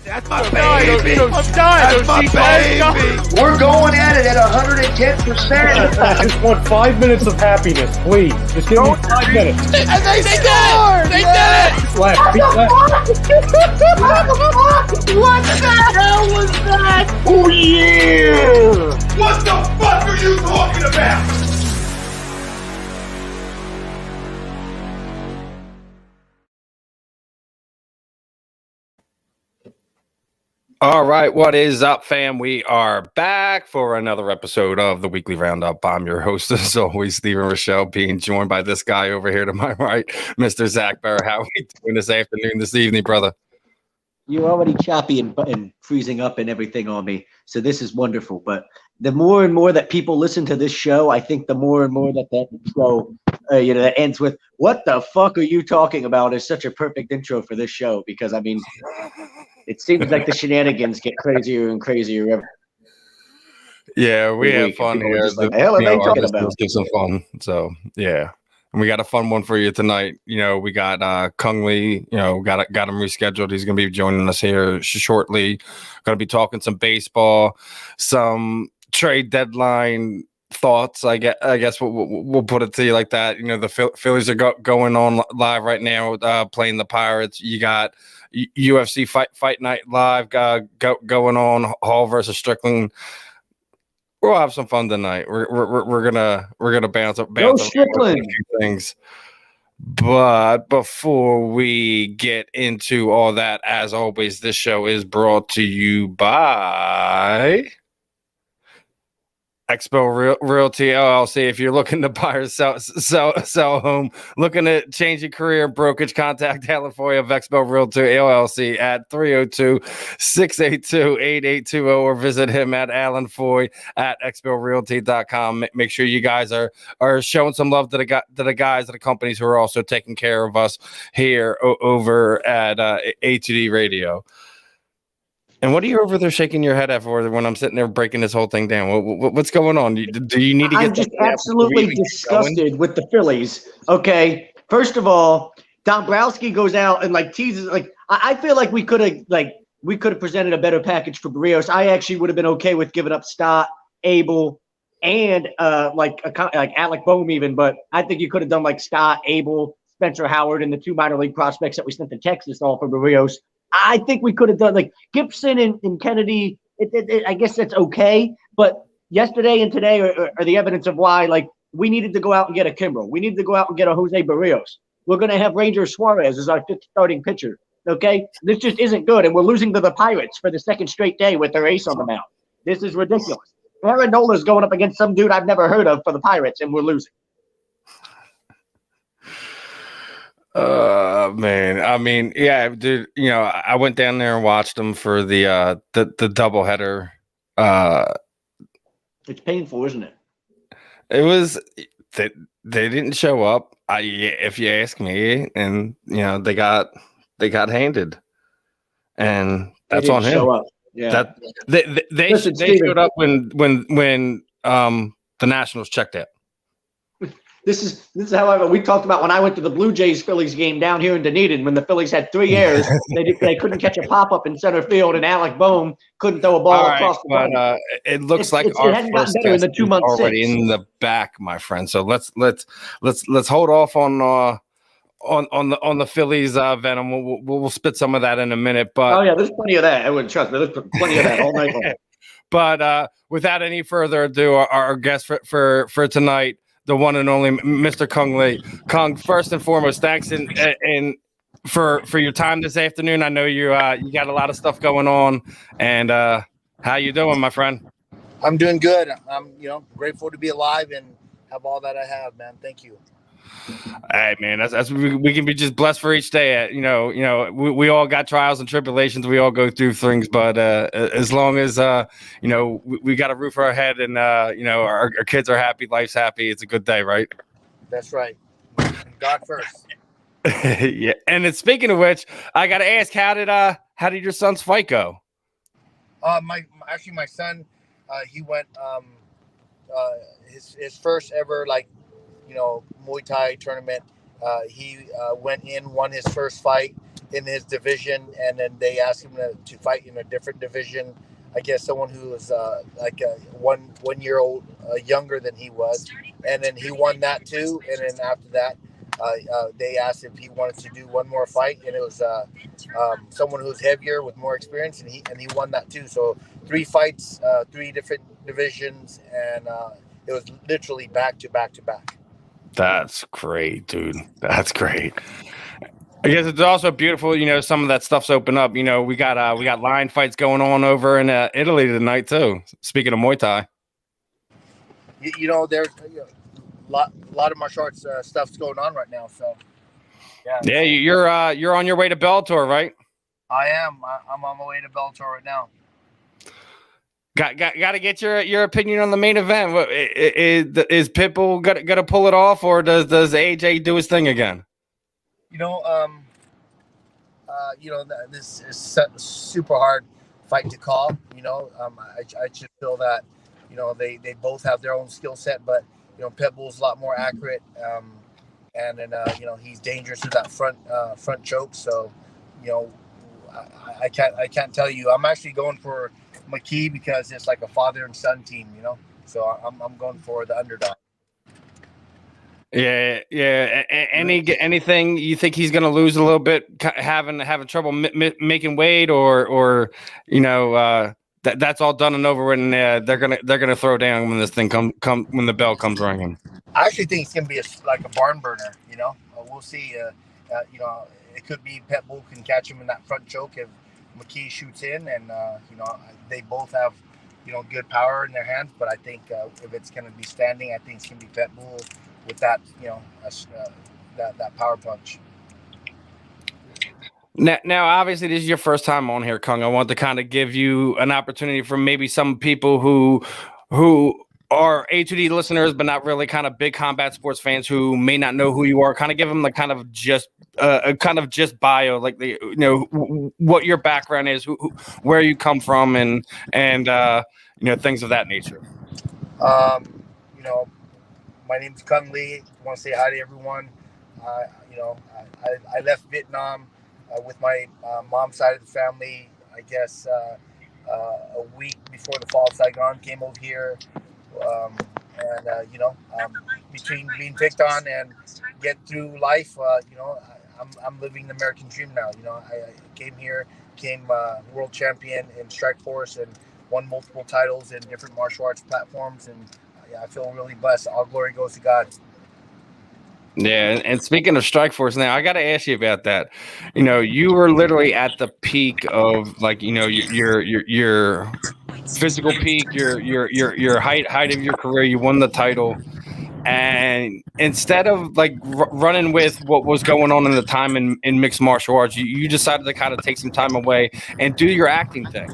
That's my baby. I'm dying. That's my baby. We're going at it at 110%. I just want 5 minutes of happiness, please. Just give me 5 minutes. And they scored. They did it. Left. What the hell was that? Oh, yeah. What the fuck are you talking about? All right, what is up, fam? We are back for another episode of the Weekly Roundup. I'm your host, as always, Stephen Rochelle, being joined by this guy over here to my right, Mr. Zach Barr. How are we doing this afternoon, this evening, brother? You're already choppy and freezing up and everything on me, so this is wonderful. But the more and more that people listen to this show, I think the more and more that show, that ends with "What the fuck are you talking about?" is such a perfect intro for this show, because I mean, it seems like the shenanigans get crazier and crazier every. Yeah, we have fun here. Like, the hell are they talking about? Give some fun. So yeah. And we got a fun one for you tonight. We got Cung Lee, got him rescheduled. He's going to be joining us here shortly. Going to be talking some baseball, some trade deadline thoughts. I guess we'll put it to you like that. The Phillies are going on live right now, playing the Pirates. You got UFC Fight Night live going on, Hall versus Strickland. We'll have some fun tonight. We're gonna bounce up Strickland things. But before we get into all that, as always, this show is brought to you by Expo Realty LLC. If you're looking to buy or sell a home, looking to change your career brokerage, contact Alan Foy of Expo Realty LLC at 302-682-8820 or visit him at Alan Foy at exporealty.com. Make sure you guys are showing some love to the guys at the companies who are also taking care of us here over at A2D Radio. And what are you over there shaking your head at for when I'm sitting there breaking this whole thing down? What's going on? Do you need to get? I'm just absolutely disgusted with the Phillies. Okay, first of all, Dombrowski goes out and teases. I feel like we could have presented a better package for Barrios. I actually would have been okay with giving up Stott, Abel, and like Alec Boehm even. But I think you could have done Stott, Abel, Spencer Howard, and the two minor league prospects that we sent to Texas all for Barrios. I think we could have done Gibson and Kennedy. I guess that's okay. But yesterday and today are the evidence of why we needed to go out and get a Kimbrel. We needed to go out and get a Jose Barrios. We're going to have Ranger Suarez as our fifth starting pitcher. Okay? This just isn't good. And we're losing to the Pirates for the second straight day with their ace on the mound. This is ridiculous. Aaron Nola's going up against some dude I've never heard of for the Pirates, and we're losing. Man, I mean, yeah, dude, I went down there and watched them for the doubleheader. It's painful, isn't it? It was they didn't show up. If you ask me, and they got handed, and that's on him. Show up. Yeah, they showed up when the Nationals checked out. This is how we talked about when I went to the Blue Jays Phillies game down here in Dunedin when the Phillies had 3 errors. they couldn't catch a pop-up in center field, and Alec Boehm couldn't throw a ball across the line. But it looks like our first test in the 2 months already in the back, my friend. So let's hold off on the Phillies venom. We'll spit some of that in a minute. But there's plenty of that. I wouldn't trust me. There's plenty of that all night long. But without any further ado, our guest for tonight, the one and only Mr. Cung Lee. Cung, first and foremost, thanks and for your time this afternoon. I know you got a lot of stuff going on, and how you doing, my friend? I'm doing good. I'm grateful to be alive and have all that I have, man. Thank you. Hey, man, that's we can be just blessed for each day. We all got trials and tribulations. We all go through things, but as long as we got a roof over our head and our kids are happy, life's happy. It's a good day, right? That's right. God first. Yeah. And speaking of which, I got to ask, how did your son's fight go? My son, he went his first ever Muay Thai tournament. He went in, won his first fight, in his division, and then they asked him to fight in a different division. I guess someone who was like 1 year old younger than he was, and then he won that too. And then after that, they asked if he wanted to do one more fight, and it was someone who's heavier with more experience, and he won that too. So 3 fights, 3 different divisions, and it was literally back to back to back. That's great, dude. That's great. I guess it's also beautiful, some of that stuff's open up. We got lion fights going on over in Italy tonight too. Speaking of Muay Thai. There's a lot of martial arts stuff's going on right now. So yeah, you're on your way to Bellator, right? I am. I'm on my way to Bellator right now. Got to get your opinion on the main event. Is Pitbull gonna pull it off, or does AJ do his thing again? This is a super hard fight to call. I just feel that, they both have their own skill set, but Pitbull's a lot more accurate, and then he's dangerous with that front choke. So, I can't tell you. I'm actually going for McKee because it's like a father and son team. So I'm going for the underdog. Yeah. Anything you think he's going to lose a little bit, having trouble making weight, or that's all done and over, and they're gonna throw down when this thing when the bell comes ringing. I actually think it's going to be like a barn burner. We'll see. It could be Pitbull can catch him in that front choke if McKee shoots in, and they both have good power in their hands. But I think if it's going to be standing, I think it's going to be Pitbull with that, that power punch. Now, obviously, this is your first time on here, Kung. I want to kind of give you an opportunity for maybe some people who are A2D listeners, but not really kind of big combat sports fans who may not know who you are. Kind of give them the kind of just bio, like what your background is, where you come from, and things of that nature. My name's Kung Lee. I want to say hi to everyone. I left Vietnam with my mom's side of the family, I guess, a week before the fall of Saigon. Came over here, between being picked on and get through life, I'm living the American dream now. I came here, became world champion in Strikeforce, and won multiple titles in different martial arts platforms, and I feel really blessed. All glory goes to God. Yeah, and speaking of Strikeforce, now I got to ask you about that. You were literally at the peak of your physical peak, your height of your career. You won the title, and instead of running with what was going on in the time in mixed martial arts, you decided to kind of take some time away and do your acting thing,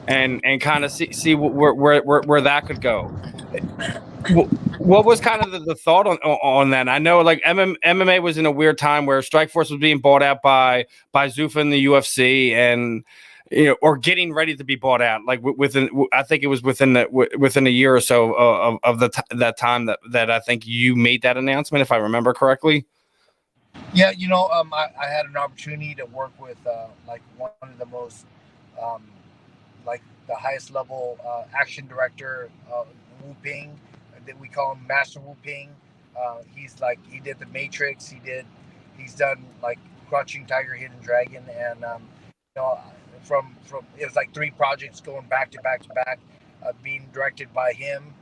and kind of see where that could go. What was kind of the thought on that? I know MMA was in a weird time where Strikeforce was being bought out by Zuffa in the UFC, and or getting ready to be bought out. I think it was within a year or so of that time that I think you made that announcement, if I remember correctly. Yeah, I had an opportunity to work with one of the most the highest level action director, Wu Ping. That we call him Master Wu Ping. He did The Matrix. He's done Crouching Tiger, Hidden Dragon, and from it was 3 projects going back to back to back, being directed by him,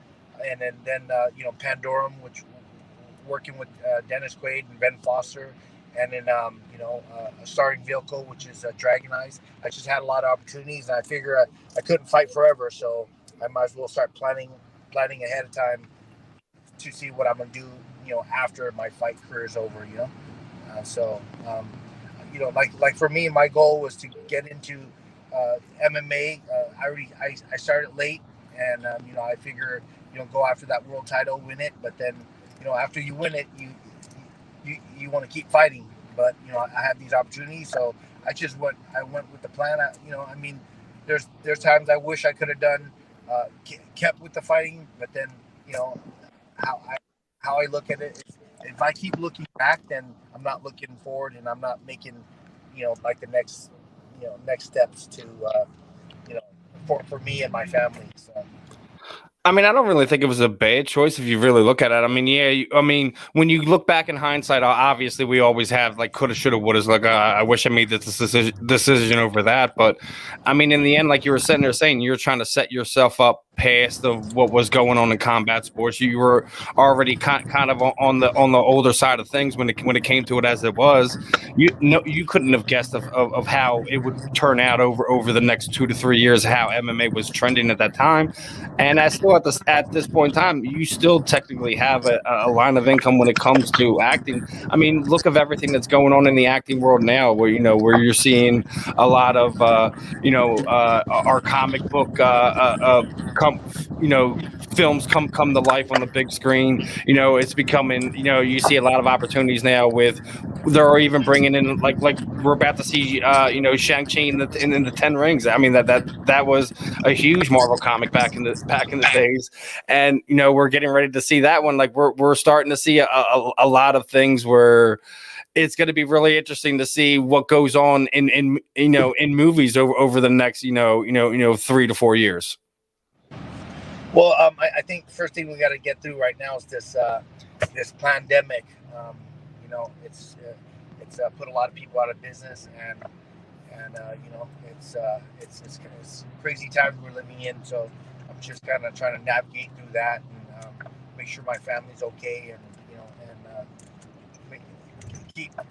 and then Pandorum, which working with Dennis Quaid and Ben Foster, and then a starring vehicle, which is Dragon Eyes. I just had a lot of opportunities, and I figure I couldn't fight forever, so I might as well start planning ahead of time to see what I'm gonna do, after my fight career is over, for me, my goal was to get into MMA. I started late, and I figure go after that world title, win it, but then after you win it, you want to keep fighting, but I have these opportunities, so I went with the plan. There's times I wish I could have done kept with the fighting, but then how I look at it is, if I keep looking back, then I'm not looking forward, and I'm not making like the next steps to for me and my family. So. I mean, I don't really think it was a bad choice if you really look at it. I mean, yeah, I mean, when you look back in hindsight, obviously we always have like coulda, shoulda, woulda. Like, I wish I made this decision over that. But I mean, in the end, like you were sitting there saying, you're trying to set yourself up past what was going on in combat sports. You were already kind of on the older side of things when it came to it as it was. You couldn't have guessed of how it would turn out over the next 2 to 3 years, how MMA was trending at that time. And at this point in time, you still technically have a line of income when it comes to acting. I mean, look of everything that's going on in the acting world now, where you're seeing a lot of our comic book films come to life on the big screen. It's becoming, you see a lot of opportunities now with. They're even bringing in like we're about to see Shang-Chi in the 10 Rings. I mean that was a huge Marvel comic back in the days, and we're getting ready to see that one. Like we're starting to see a lot of things where it's going to be really interesting to see what goes on in movies over the next 3 to 4 years. Well, I think first thing we got to get through right now is this pandemic. It's put a lot of people out of business, and it's crazy times we're living in. So I'm just kind of trying to navigate through that and make sure my family's okay, and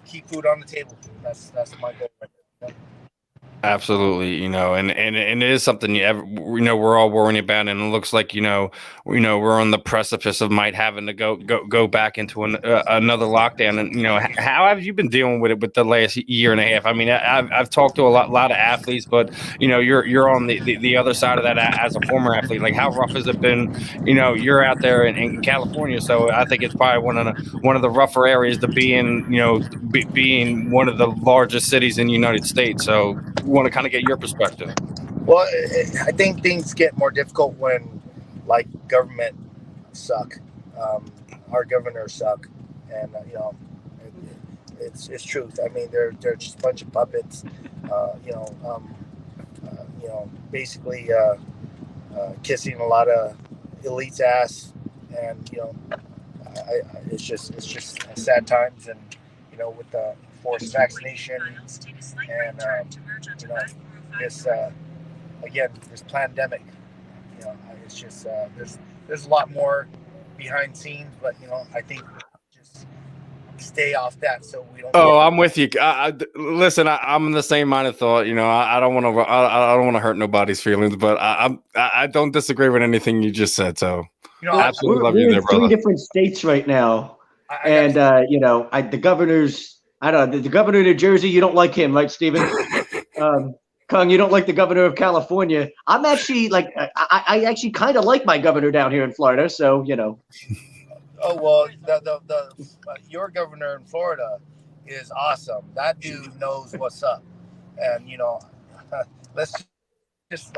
keep food on the table. That's my goal right now. Absolutely, and it is something we're all worrying about, and it looks like we're on the precipice of might having to go back into another lockdown. And how have you been dealing with it with the last year and a half? I mean, I've talked to a lot of athletes, but you're on the other side of that as a former athlete. Like, how rough has it been? You're out there in California, so I think it's probably one of the rougher areas to be in. Being one of the largest cities in the United States, so. Want to kind of get your perspective. Well, I think things get more difficult when government suck. Our governors suck, and it's truth. I mean, they're just a bunch of puppets. Basically kissing a lot of elites' ass, and it's just sad times, and with the forced vaccination and this pandemic, it's just there's a lot more behind scenes, but I think just stay off that so we don't. Oh, I'm with you. Listen, I'm in the same mind of thought. I don't want to hurt nobody's feelings, but I don't disagree with anything you just said. So absolutely love you there, brother. We're in 3 different states right now, and the governors. I don't know. The governor of New Jersey, you don't like him, right, Steven? Kung, you don't like the governor of California. I'm actually I actually kind of like my governor down here in Florida, so Oh well, the your governor in Florida is awesome. That dude knows what's up, and let's just.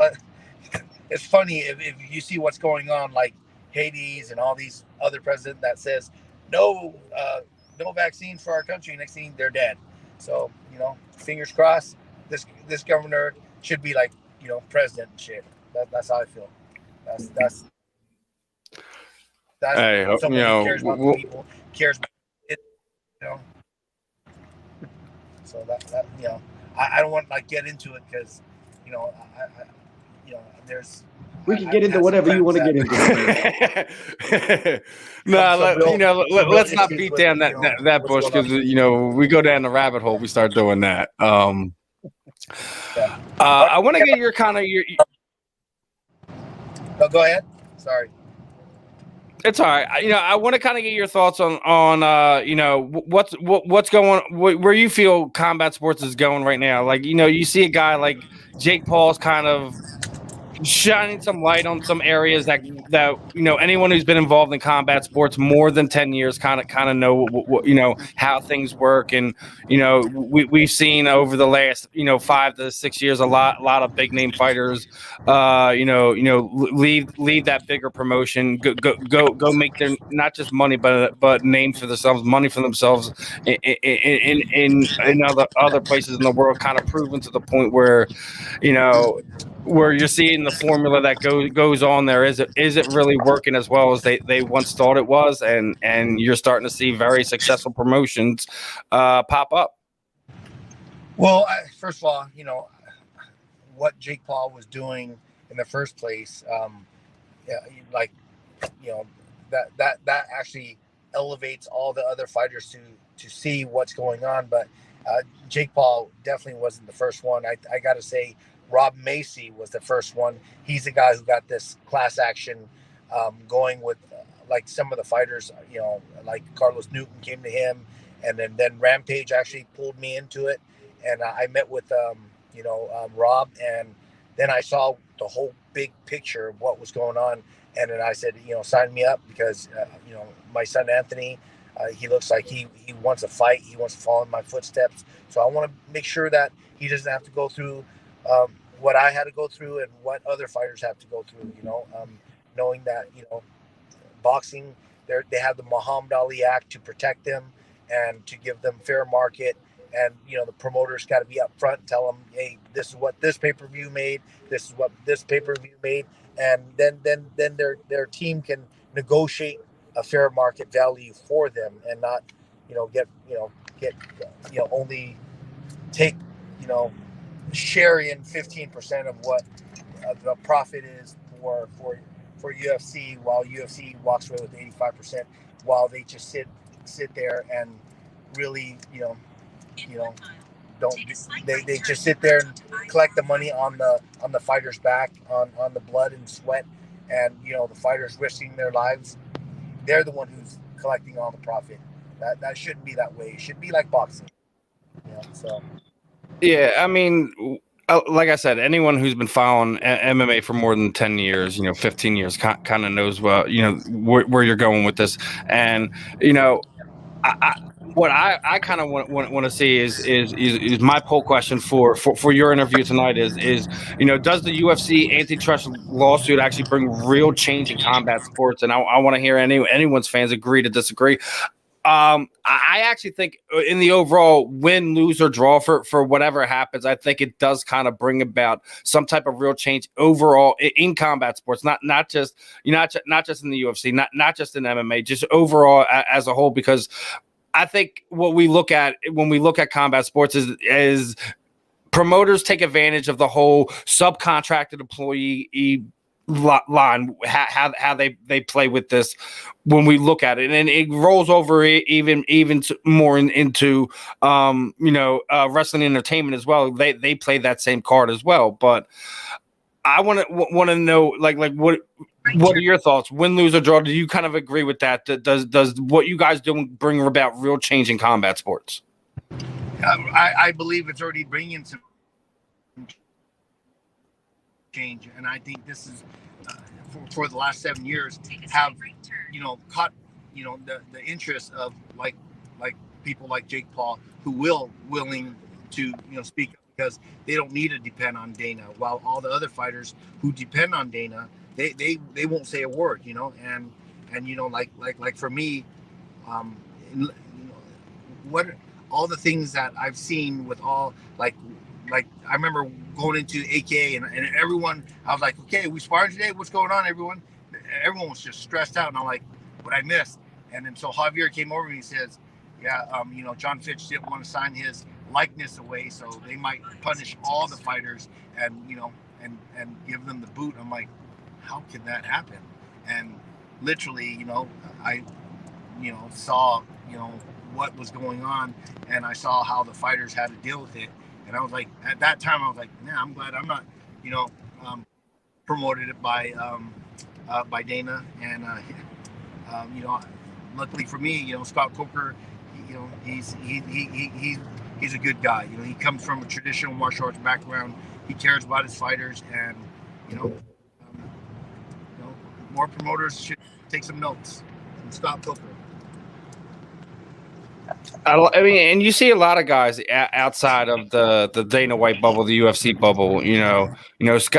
It's funny if you see what's going on, like Hades and all these other presidents that says no vaccine for our country. Next thing they're dead. So fingers crossed. This governor should be president and shit. That's how I feel. That's hey, someone cares about the people, cares about it. So that I don't want to get into it because there's. We can get into whatever you want to get into. Let's not beat down that bush because we go down the rabbit hole. We start doing that. I want to get your kind of your. No, go ahead. Sorry. It's all right. I want to kind of get your thoughts on what's going on, where you feel combat sports is going right now. Like, you see a guy like Jake Paul's kind of shining some light on some areas that anyone who's been involved in combat sports more than 10 years kind of know what how things work. And we've seen over the last 5 to 6 years a lot of big name fighters leave that bigger promotion, go make their not just money but name for themselves, money for themselves in other places in the world, kind of proven to the point where where you're seeing the formula that goes on there. Is it really working as well as they once thought it was? And you're starting to see very successful promotions pop up. Well, first of all, what Jake Paul was doing in the first place, that actually elevates all the other fighters to see what's going on. But Jake Paul definitely wasn't the first one. I got to say, Rob Macy was the first one. He's the guy who got this class action going with like some of the fighters, like Carlos Newton came to him, and then Rampage actually pulled me into it. And I met with, Rob, and then I saw the whole big picture of what was going on. And then I said, sign me up because, my son, Anthony, he looks like he wants to fight. He wants to follow in my footsteps. So I want to make sure that he doesn't have to go through what I had to go through and what other fighters have to go through, knowing that, boxing, they have the Muhammad Ali Act to protect them and to give them fair market. And, the promoters got to be up front and tell them, hey, this is what this pay-per-view made. This is what this pay-per-view made. And then their team can negotiate a fair market value for them and not, get only take, share in 15% of what the profit is for UFC, while UFC walks away with 85%, while they just sit there and really, don't they just sit there and collect the money on the fighter's back, on the blood and sweat, and the fighters risking their lives. They're the one who's collecting all the profit. That shouldn't be that way. It should be like boxing. So. Yeah, I mean, like I said, anyone who's been following MMA for more than 10 years, 15 years, kind of knows where you're going with this. And what I kind of want to see is my poll question for your interview tonight is does the UFC antitrust lawsuit actually bring real change in combat sports? And I want to hear anyone's fans agree to disagree. I actually think in the overall win, lose, or draw for whatever happens, I think it does kind of bring about some type of real change overall in combat sports, not just in the UFC, not just in MMA, just overall as a whole. Because I think what we look at when we look at combat sports is promoters take advantage of the whole subcontracted employee line, how they play with this when we look at it, and it rolls over even more into wrestling entertainment as well. They play that same card as well. But I want to know like what are your thoughts? Win, lose, or draw? Do you kind of agree with that? Does what you guys do bring about real change in combat sports? I believe it's already bringing some change, and I think this is for the last 7 years have caught the interest of like people like Jake Paul, who willing to speak up, because they don't need to depend on Dana, while all the other fighters who depend on Dana, they won't say a word, and like for me, what all the things that I've seen with all like I remember going into AKA and everyone, I was like, okay, we sparring today, what's going on, everyone was just stressed out, and I'm like, what I missed. And then so Javier came over and he says, yeah, John Fitch didn't want to sign his likeness away, so they might punish all the fighters and and give them the boot. I'm like, how can that happen? And literally, I saw what was going on, and I saw how the fighters had to deal with it. And I was like, at that time, I was like, nah, I'm glad I'm not, promoted it by Dana. And luckily for me, Scott Coker, he's a good guy. He comes from a traditional martial arts background. He cares about his fighters, and More promoters should take some notes from Scott Coker. I mean, and you see a lot of guys outside of the Dana White bubble, the UFC bubble.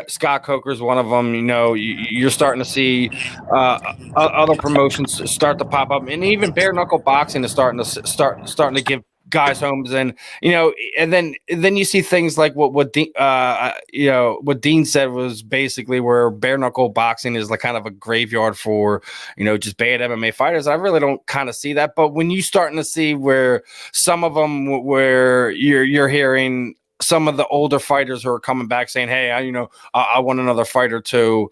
Scott Coker's one of them. You're starting to see other promotions start to pop up, and even bare knuckle boxing is starting to give guys homes, and then you see things like what Dean said was basically where bare knuckle boxing is like kind of a graveyard for just bad MMA fighters. I really don't kind of see that, but when you starting to see where some of them where you're hearing some of the older fighters who are coming back saying, hey, I want another fight or two.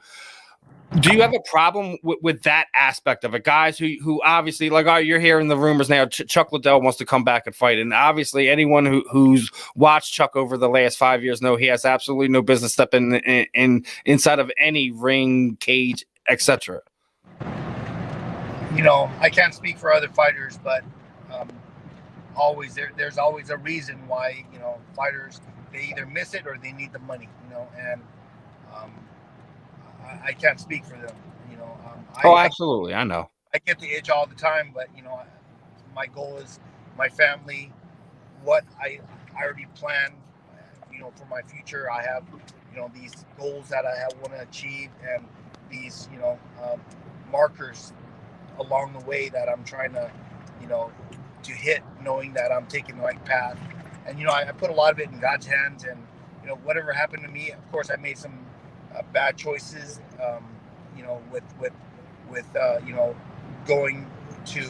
Do you have a problem with that aspect of it? Guys who obviously, like, you're hearing the rumors now, Chuck Liddell wants to come back and fight. And obviously anyone who's watched Chuck over the last 5 years know he has absolutely no business stepping inside of any ring, cage, etc. I can't speak for other fighters, but there's always a reason why, fighters, they either miss it or they need the money, and I can't speak for them, Absolutely. I know. I get the itch all the time, but, my goal is my family, what I already planned, for my future. I have, these goals that I want to achieve, and these, markers along the way that I'm trying to, to hit, knowing that I'm taking the right path. And, I put a lot of it in God's hands, and, whatever happened to me, of course, I made some bad choices, with going to,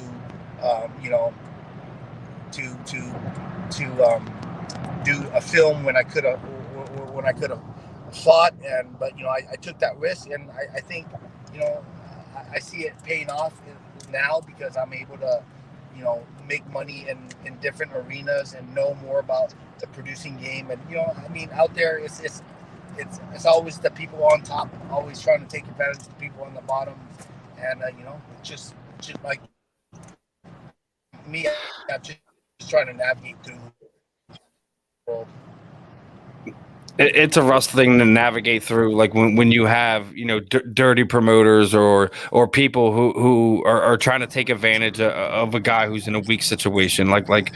to do a film when I could have fought, but I took that risk, and I think I see it paying off now because I'm able to make money in different arenas and know more about the producing game. And out there it's always the people on top always trying to take advantage of the people on the bottom, and just like me, I'm just trying to navigate through the world. It's a rough thing to navigate through, like when you have dirty promoters or people who are trying to take advantage of a guy who's in a weak situation, like when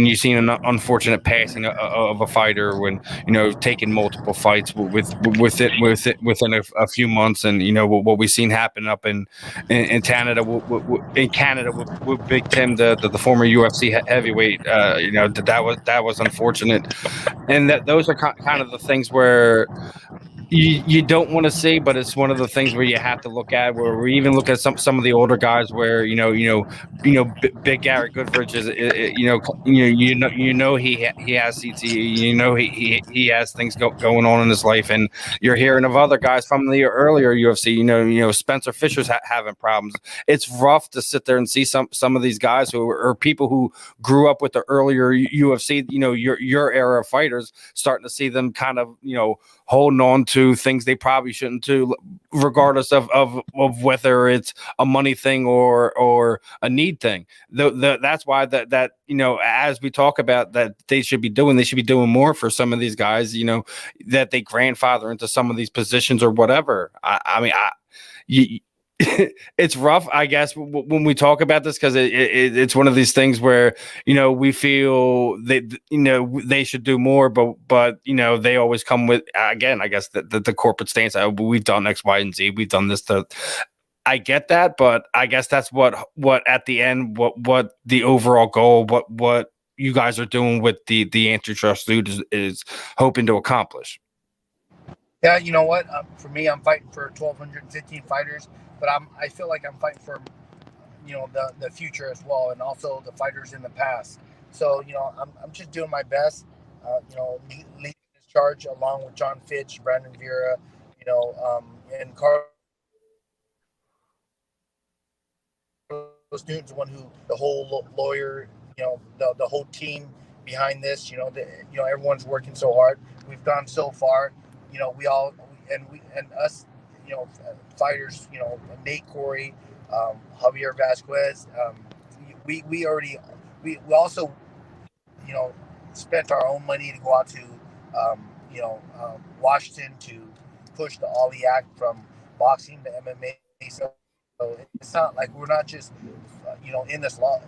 you see an unfortunate passing of a fighter, when taking multiple fights within a few months, and what we've seen happen up in Canada with Big Tim, the former UFC heavyweight. That was unfortunate. And those are kind of the things where you don't want to see, but it's one of the things where you have to look at. Where we even look at some of the older guys, where Big Gary Goodridge is, he has CTE, he has things going on in his life, and you're hearing of other guys from the earlier UFC, Spencer Fisher's having problems. It's rough to sit there and see some of these guys who are people who grew up with the earlier UFC, your era of fighters, starting to see them kind of holding on to things they probably shouldn't do, regardless of whether it's a money thing or a need thing. That's why that as we talk about that they should be doing more for some of these guys, that they grandfather into some of these positions or whatever. It's rough, I guess, when we talk about this, because it's one of these things where we feel they should do more, but they always come with, again, I guess the corporate stance. We've done X, Y, and Z. We've done this. I get that, but I guess that's what at the end, what the overall goal, what you guys are doing with the antitrust suit is hoping to accomplish. Yeah, you know what? For me, I'm fighting for 1,215 fighters, but I feel like I'm fighting for, the future as well, and also the fighters in the past. So, I'm just doing my best, leading this charge along with John Fitch, Brandon Vera, and Carlos Newton's the one who, the whole lawyer, the whole team behind this. Everyone's working so hard. We've gone so far. We all and us, fighters, Nate Corey, Javier Vasquez, we also, spent our own money to go out to, Washington to pushed the Ollie Act from boxing to MMA. So it's not like we're not just, in this law,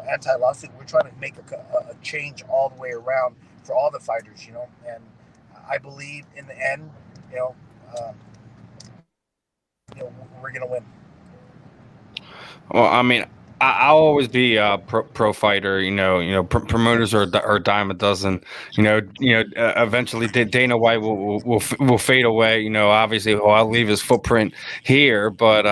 anti-lawsuit. We're trying to make a change all the way around for all the fighters, and I believe in the end, we're going to win. Well, I mean, I'll always be a pro fighter. Promoters are a dime a dozen. Eventually Dana White will fade away. Obviously, I'll leave his footprint here, but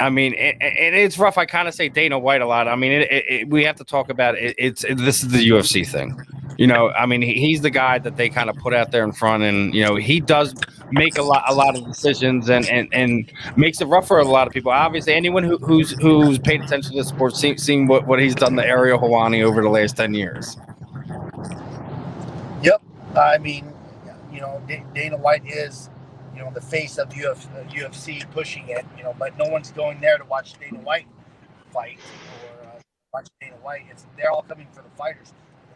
I mean, it's rough. I kind of say Dana White a lot. I mean, we have to talk about it. This is the UFC thing. I mean, he's the guy that they kind of put out there in front, and he does make a lot of decisions and makes it rough for a lot of people. Obviously, anyone who's paid attention to the sport, seeing what he's done to Ariel Helwani over the last 10 years. Yep, I mean, Dana White is, the face of UFC pushing it, but no one's going there to watch Dana White fight or watch Dana White. They're all coming for the fighters.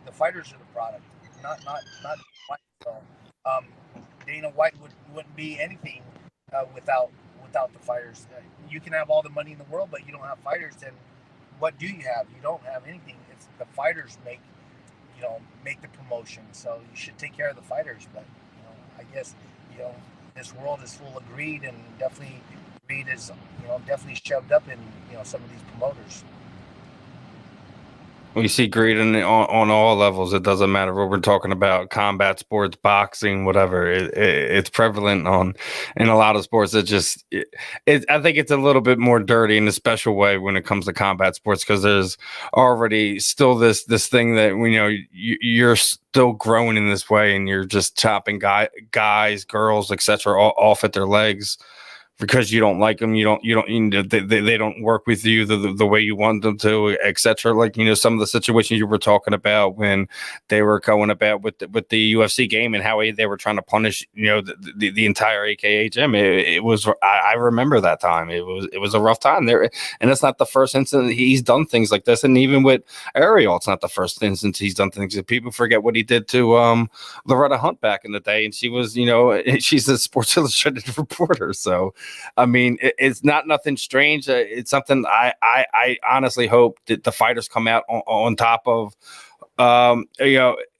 The fighters are the product, not White. So Dana White wouldn't be anything without the fighters. You can have all the money in the world, but you don't have fighters. Then what do you have? You don't have anything. It's the fighters make the promotion. So you should take care of the fighters. But I guess this world is full of greed, and definitely greed is definitely shoved up in some of these promoters. We see greed on all levels. It doesn't matter what we're talking about, combat sports, boxing, whatever. It's prevalent in a lot of sports. I think it's a little bit more dirty in a special way when it comes to combat sports, because there's already still this thing that you're still growing in this way, and you're just chopping guys, girls, etc. off at their legs. Because you don't like them, they don't work with you the way you want them to, etc. Like some of the situations you were talking about when they were going about with the UFC game and how they were trying to punish the entire AKA gym. It was I remember that time. It was a rough time there, and it's not the first instance he's done things like this. And even with Ariel, it's not the first instance he's done things. People forget what he did to Loretta Hunt back in the day, and she was she's a Sports Illustrated reporter, so. I mean, it's not nothing strange. It's something I honestly hope that the fighters come out on top of.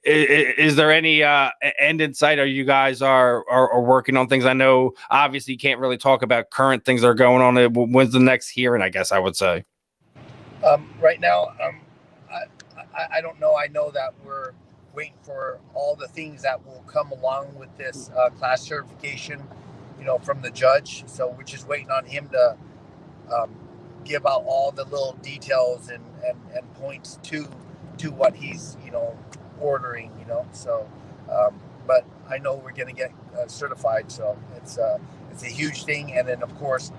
Is there any end in sight? Or you guys are working on things? I know obviously you can't really talk about current things that are going on. When's the next hearing? I guess I would say. Right now, I don't know. I know that we're waiting for all the things that will come along with this class certification. From the judge. So we're just waiting on him to give out all the little details and points to what he's, ordering, So, but I know we're going to get certified. So it's a huge thing. And then, of course,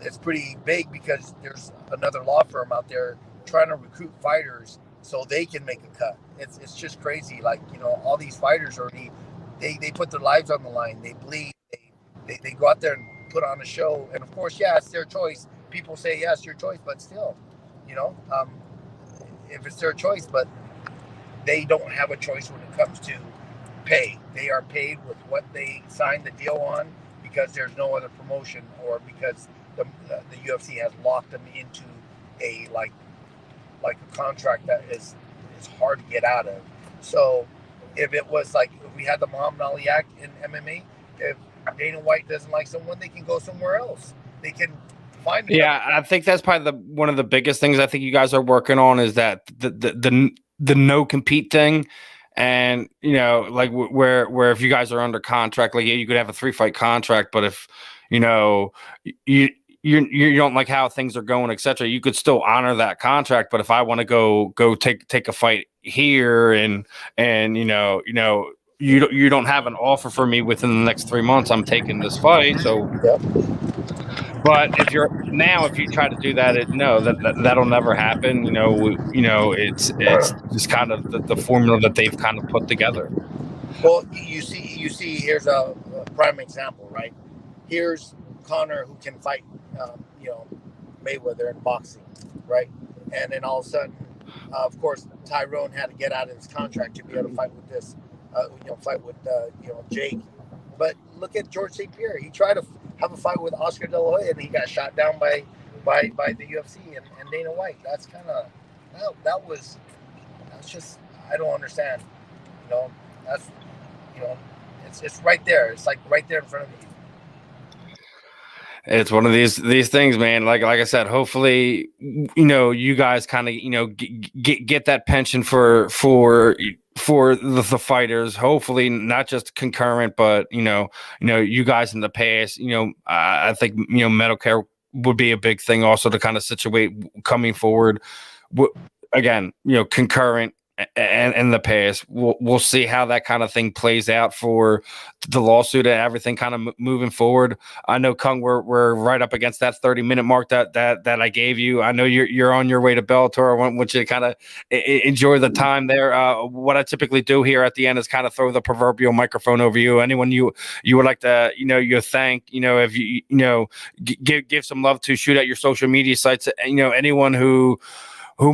it's pretty big because there's another law firm out there trying to recruit fighters so they can make a cut. It's just crazy. Like, all these fighters already, they put their lives on the line. They bleed. They go out there and put on a show, and of course, it's their choice. People say, it's your choice, but still, if it's their choice, but they don't have a choice when it comes to pay. They are paid with what they signed the deal on because there's no other promotion, or because the UFC has locked them into a like a contract that is hard to get out of. So if it was like if we had the Muhammad Ali Act in MMA, if Dana White doesn't like someone, they can go somewhere else. They can find. I think that's probably one of the biggest things I think you guys are working on is that the no compete thing, and like where if you guys are under contract, like you could have a 3-fight contract, but if you don't like how things are going, etc., you could still honor that contract. But if I want to go take a fight here and you don't have an offer for me within the next 3 months, I'm taking this fight. So, but if you try to do that, that'll never happen. It's just kind of the formula that they've kind of put together. Well, you see, here's a prime example, right? Here's Conor, who can fight, Mayweather in boxing, right? And then all of a sudden, of course, Tyrone had to get out of his contract to be able to fight with this. Fight with Jake, But look at George St. Pierre. He tried to have a fight with Oscar De La Hoya, and he got shot down by the UFC and Dana White. That's kind of that's just, I don't understand. That's it's right there. It's like right there in front of you. It's one of these things, man. Like I said, hopefully, you guys kind of, get that pension for the fighters. Hopefully, not just concurrent, but you guys in the past. I think Medicare would be a big thing also to kind of situate coming forward. Again, concurrent. And in the past, we'll see how that kind of thing plays out for the lawsuit and everything kind of moving forward. I know, Cung, we're right up against that 30-minute mark that I gave you. I know you're on your way to Bellator. I want you to kind of enjoy the time there. What I typically do here at the end is kind of throw the proverbial microphone over you. Anyone you would like to you thank, if you give some love to, shoot at your social media sites. Anyone who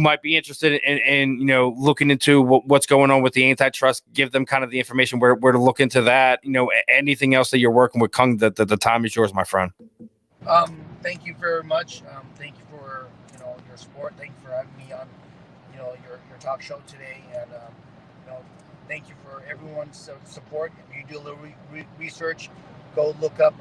might be interested in looking into what's going on with the antitrust, give them kind of the information where to look into that. Anything else that you're working with, Cung, the time is yours, my friend. Thank you very much. Thank you for your support. Thank you for having me on your talk show today, and thank you for everyone's support. If you do a little research, go look up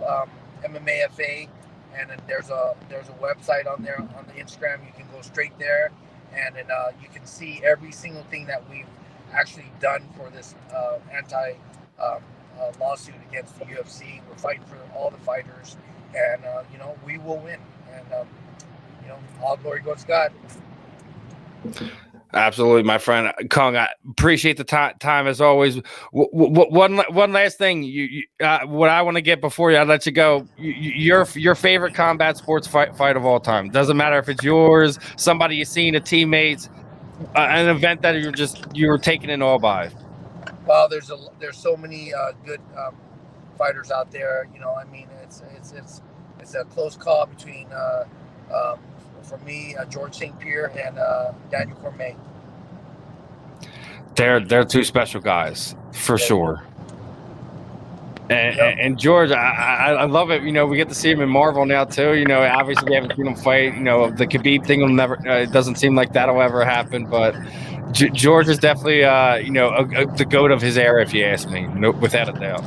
MMAFA, and then there's a website on there on the Instagram. You can go straight there. And then you can see every single thing that we've actually done for this lawsuit against the UFC. We're fighting for all the fighters, and we will win. And all glory goes to God. Absolutely, my friend. Cung, I appreciate the time as always. One last thing, what I want to get before I let you go, your favorite combat sports fight of all time. Doesn't matter if it's yours, somebody you've seen, a teammates, an event that you were taken in all by. Well, there's so many good fighters out there. It's a close call between. For me, George St. Pierre and Daniel Cormier. They're two special guys for sure. And George, I love it. We get to see him in Marvel now too. Obviously we haven't seen him fight. The Khabib thing will never. It doesn't seem like that'll ever happen. But George is definitely, the GOAT of his era, if you ask me, without a doubt.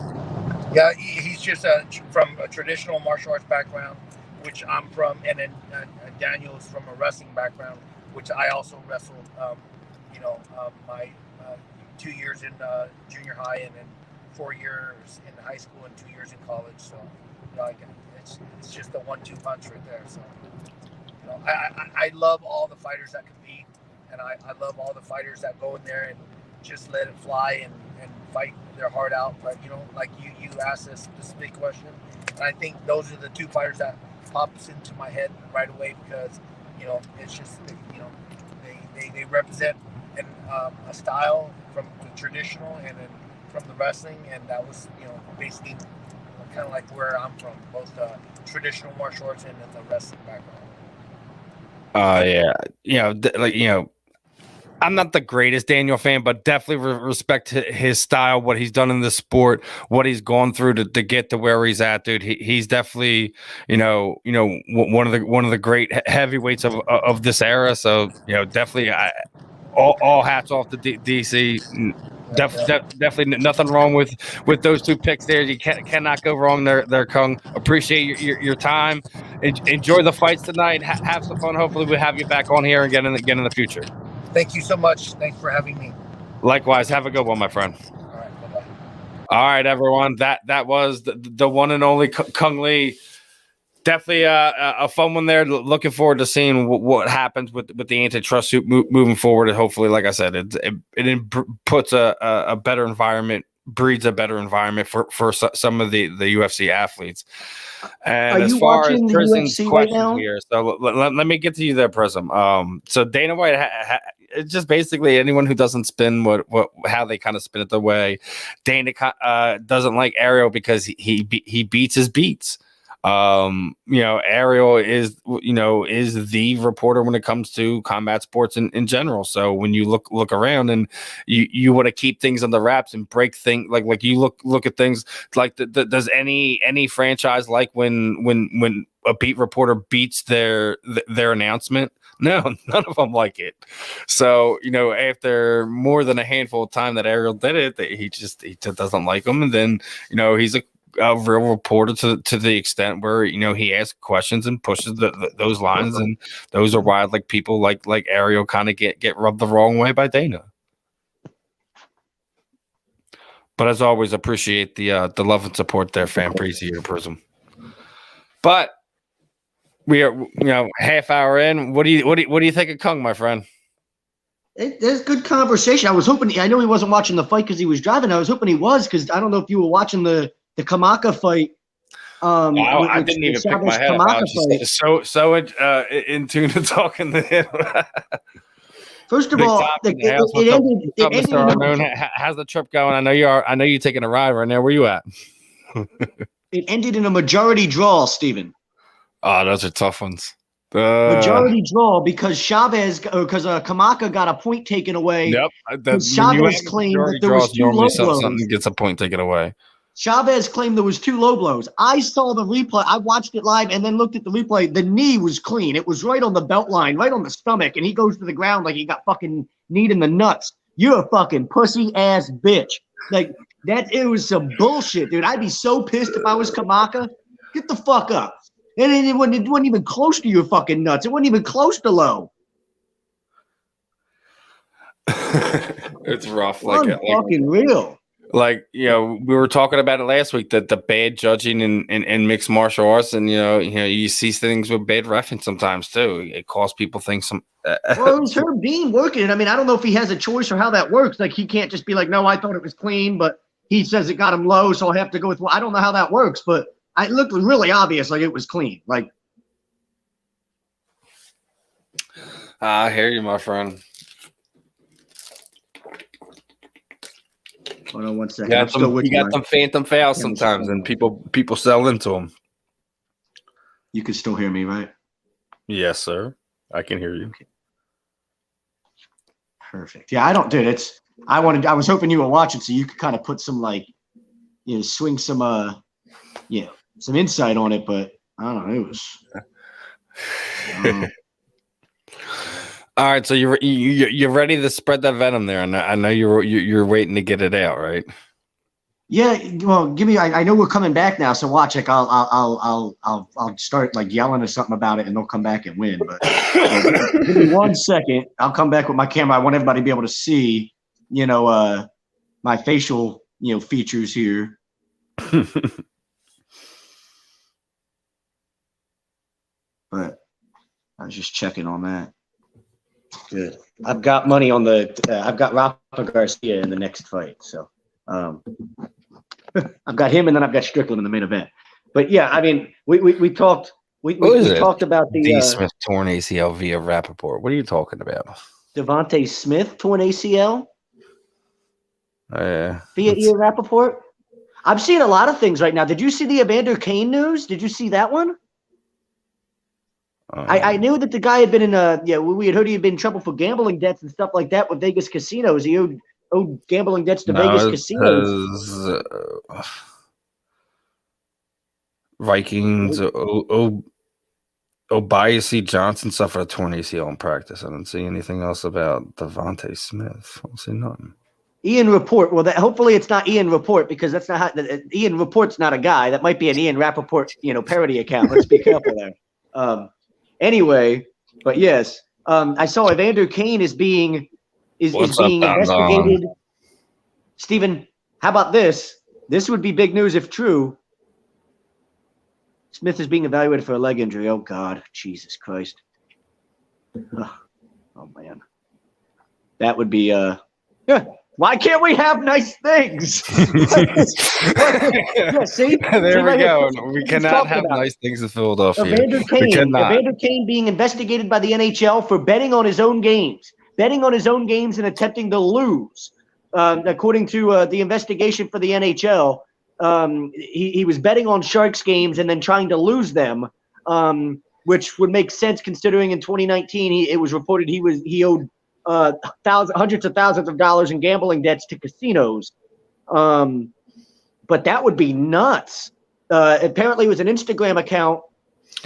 Yeah, he's just from a traditional martial arts background, which I'm from, and then Daniel's from a wrestling background, which I also wrestled. My 2 years in junior high, and then 4 years in high school and 2 years in college. So, it's just a 1-2 punch right there. So, I love all the fighters that compete, and I love all the fighters that go in there and just let it fly and fight their heart out. But like you asked this big question, and I think those are the two fighters that pops into my head right away, because it's just they represent a style from the traditional and then from the wrestling, and that was basically kind of like where I'm from, both traditional martial arts and then the wrestling background. I'm not the greatest Daniel fan, but definitely respect his style, what he's done in the sport, what he's gone through to get to where he's at, dude. He's definitely, one of the great heavyweights of this era. So, definitely, all hats off to DC. Definitely nothing wrong with those two picks there. You cannot go wrong there, Cung. Appreciate your time. Enjoy the fights tonight. Have some fun. Hopefully, we'll have you back on here again in the future. Thank you so much. Thanks for having me. Likewise. Have a good one, my friend. All right. Bye-bye. All right, everyone. That was the one and only Cung Le. Definitely a fun one there. Looking forward to seeing what happens with the antitrust suit moving forward. And hopefully, like I said, it puts a better environment, breeds a better environment for some of the UFC athletes. And as far as Prism's questions here, so let me get to you there, Prism. So Dana White, it's just basically anyone who doesn't spin how they kind of spin it the way Dana doesn't like Ariel because he beats his beats. Ariel is the reporter when it comes to combat sports in general. So when you look around and you want to keep things on the wraps and break things like you look at things like does any franchise like when a beat reporter beats their announcement? No, none of them like it. So, after more than a handful of time that Ariel did it, he just doesn't like them. And then, he's a real reporter to the extent where, he asks questions and pushes those lines. And those are why people like Ariel kind of get rubbed the wrong way by Dana. But as always, appreciate the love and support there, fan Breezy here, Prism. But we are, half hour in. What do you think of Cung, my friend? There's good conversation. I was hoping. I know he wasn't watching the fight because he was driving. I was hoping he was because I don't know if you were watching the Kamaka fight. I didn't even pick my head up. I was just so in tune to talking to him. First of all, it ended. How's the trip going? I know you're taking a ride right now. Where you at? It ended in a majority draw, Steven. Oh, those are tough ones. Majority draw because Kamaka got a point taken away. Yep. Chavez claimed that there was two low blows. Something gets a point taken away. Chavez claimed there was two low blows. I saw the replay. I watched it live and then looked at the replay. The knee was clean. It was right on the belt line, right on the stomach, and he goes to the ground like he got fucking kneed in the nuts. You're a fucking pussy ass bitch. Like that. It was some bullshit, dude. I'd be so pissed if I was Kamaka. Get the fuck up. And it wasn't even close to your fucking nuts. It wasn't even close to low. It's rough. Fucking real. We were talking about it last week, that the bad judging in mixed martial arts, and you see things with bad reffing sometimes too. It costs people things. Well, it was Herb Dean working it. I mean, I don't know if he has a choice or how that works. Like, he can't just be like, no, I thought it was clean, but he says it got him low, so I'll have to go with. Well, I don't know how that works, but it looked really obvious, like it was clean. Like, I hear you, my friend. Hold on one second. You got them phantom fouls sometimes, and people sell into them. You can still hear me, right? Yes, sir. I can hear you. Okay. Perfect. Yeah, I don't, dude. I was hoping you were watching so you could kind of put some swing some some insight on it, but I don't know. It was. All right, so you're ready to spread that venom there, and I know you're waiting to get it out, right? Yeah, well, give me. I know we're coming back now, so watch. Like, I'll start yelling or something about it, and they'll come back and win. But give me 1 second. I'll come back with my camera. I want everybody to be able to see, my facial, features here. But I was just checking on that. Good. I've got money on I've got Rafa Garcia in the next fight. So I've got him, and then I've got Strickland in the main event. But yeah, I mean, we talked. We talked about the D. Smith torn ACL via Rappaport. What are you talking about? Devontae Smith torn ACL via Ian Rappaport. I'm seeing a lot of things right now. Did you see the Evander Kane news? Did you see that one? I knew that the guy had been we had heard he had been in trouble for gambling debts and stuff like that with Vegas casinos. He owed gambling debts to Vegas casinos. Vikings, Obiasi Johnson suffered a torn ACL in practice. I didn't see anything else about Devontae Smith. I don't see nothing. Ian Rappaport. Well, hopefully it's not Ian Rappaport, because that's not how Ian Rapport's not a guy. That might be an Ian Rappaport, parody account. Let's be careful there. Anyway, but yes, I saw Evander Kane is being investigated. Steven, how about this? This would be big news if true. Smith is being evaluated for a leg injury. Oh God, Jesus Christ! Oh man, that would be Why can't we have nice things? Yeah, see? There we go. We cannot have nice things in Philadelphia. Evander Kane being investigated by the NHL for betting on his own games and attempting to lose. According to the investigation for the NHL, he was betting on Sharks games and then trying to lose them, which would make sense considering in 2019 it was reported he owed hundreds of thousands of dollars in gambling debts to casinos. But that would be nuts. Apparently, it was an Instagram account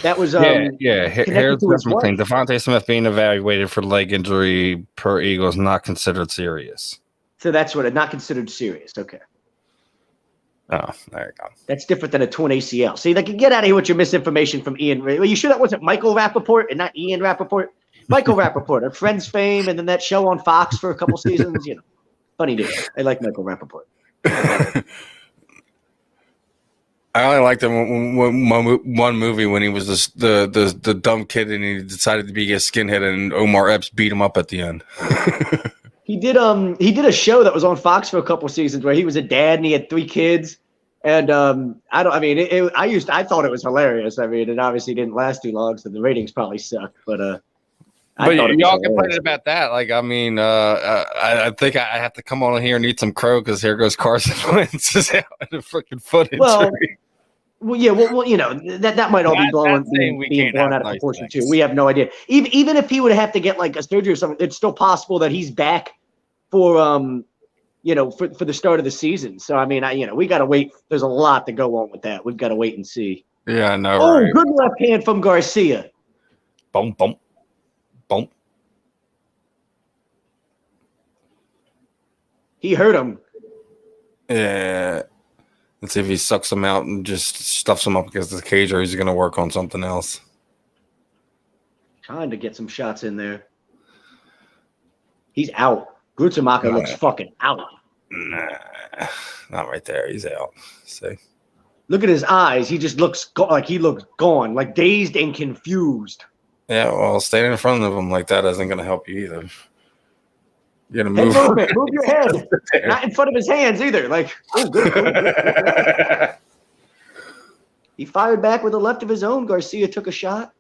that was Here's McLean. Devontae Smith being evaluated for leg injury per Eagles not considered serious. So that's what not considered serious. Okay. Oh, there you go. That's different than a torn ACL. See, like, get out of here with your misinformation from Ian. Well, you sure that wasn't Michael Rappaport and not Ian Rappaport? Michael Rappaport, our Friends fame, and then that show on Fox for a couple seasons. You know, funny dude. I like Michael Rappaport. I only liked him one movie when he was the dumb kid and he decided to be a skinhead and Omar Epps beat him up at the end. He did a show that was on Fox for a couple seasons where he was a dad and he had 3 kids. And I thought it was hilarious. I mean, it obviously didn't last too long, so the ratings probably sucked. But y'all complaining about that. Like, I mean, I think I have to come on here and eat some crow because here goes Carson Wentz is out in a freaking foot injury. Well, you know, that might all be being blown out of proportion too. We have no idea. Even if he would have to get like a surgery or something, it's still possible that he's back for for the start of the season. So I mean, we got to wait. There's a lot to go on with that. We've got to wait and see. Yeah, I know. Oh, right. Good left hand from Garcia. Boom, boom, boom. He hurt him. Yeah. Let's see if he sucks him out and just stuffs him up against the cage, or he's going to work on something else. Trying to get some shots in there. He's out. Grutamaka looks fucking out. Nah, not right there. He's out. See? Look at his eyes. He just looks like he looks gone, like dazed and confused. Yeah, well, standing in front of him like that isn't going to help you either. You're going to move your head. Not in front of his hands either. Like, oh, good. He fired back with a left of his own. Garcia took a shot.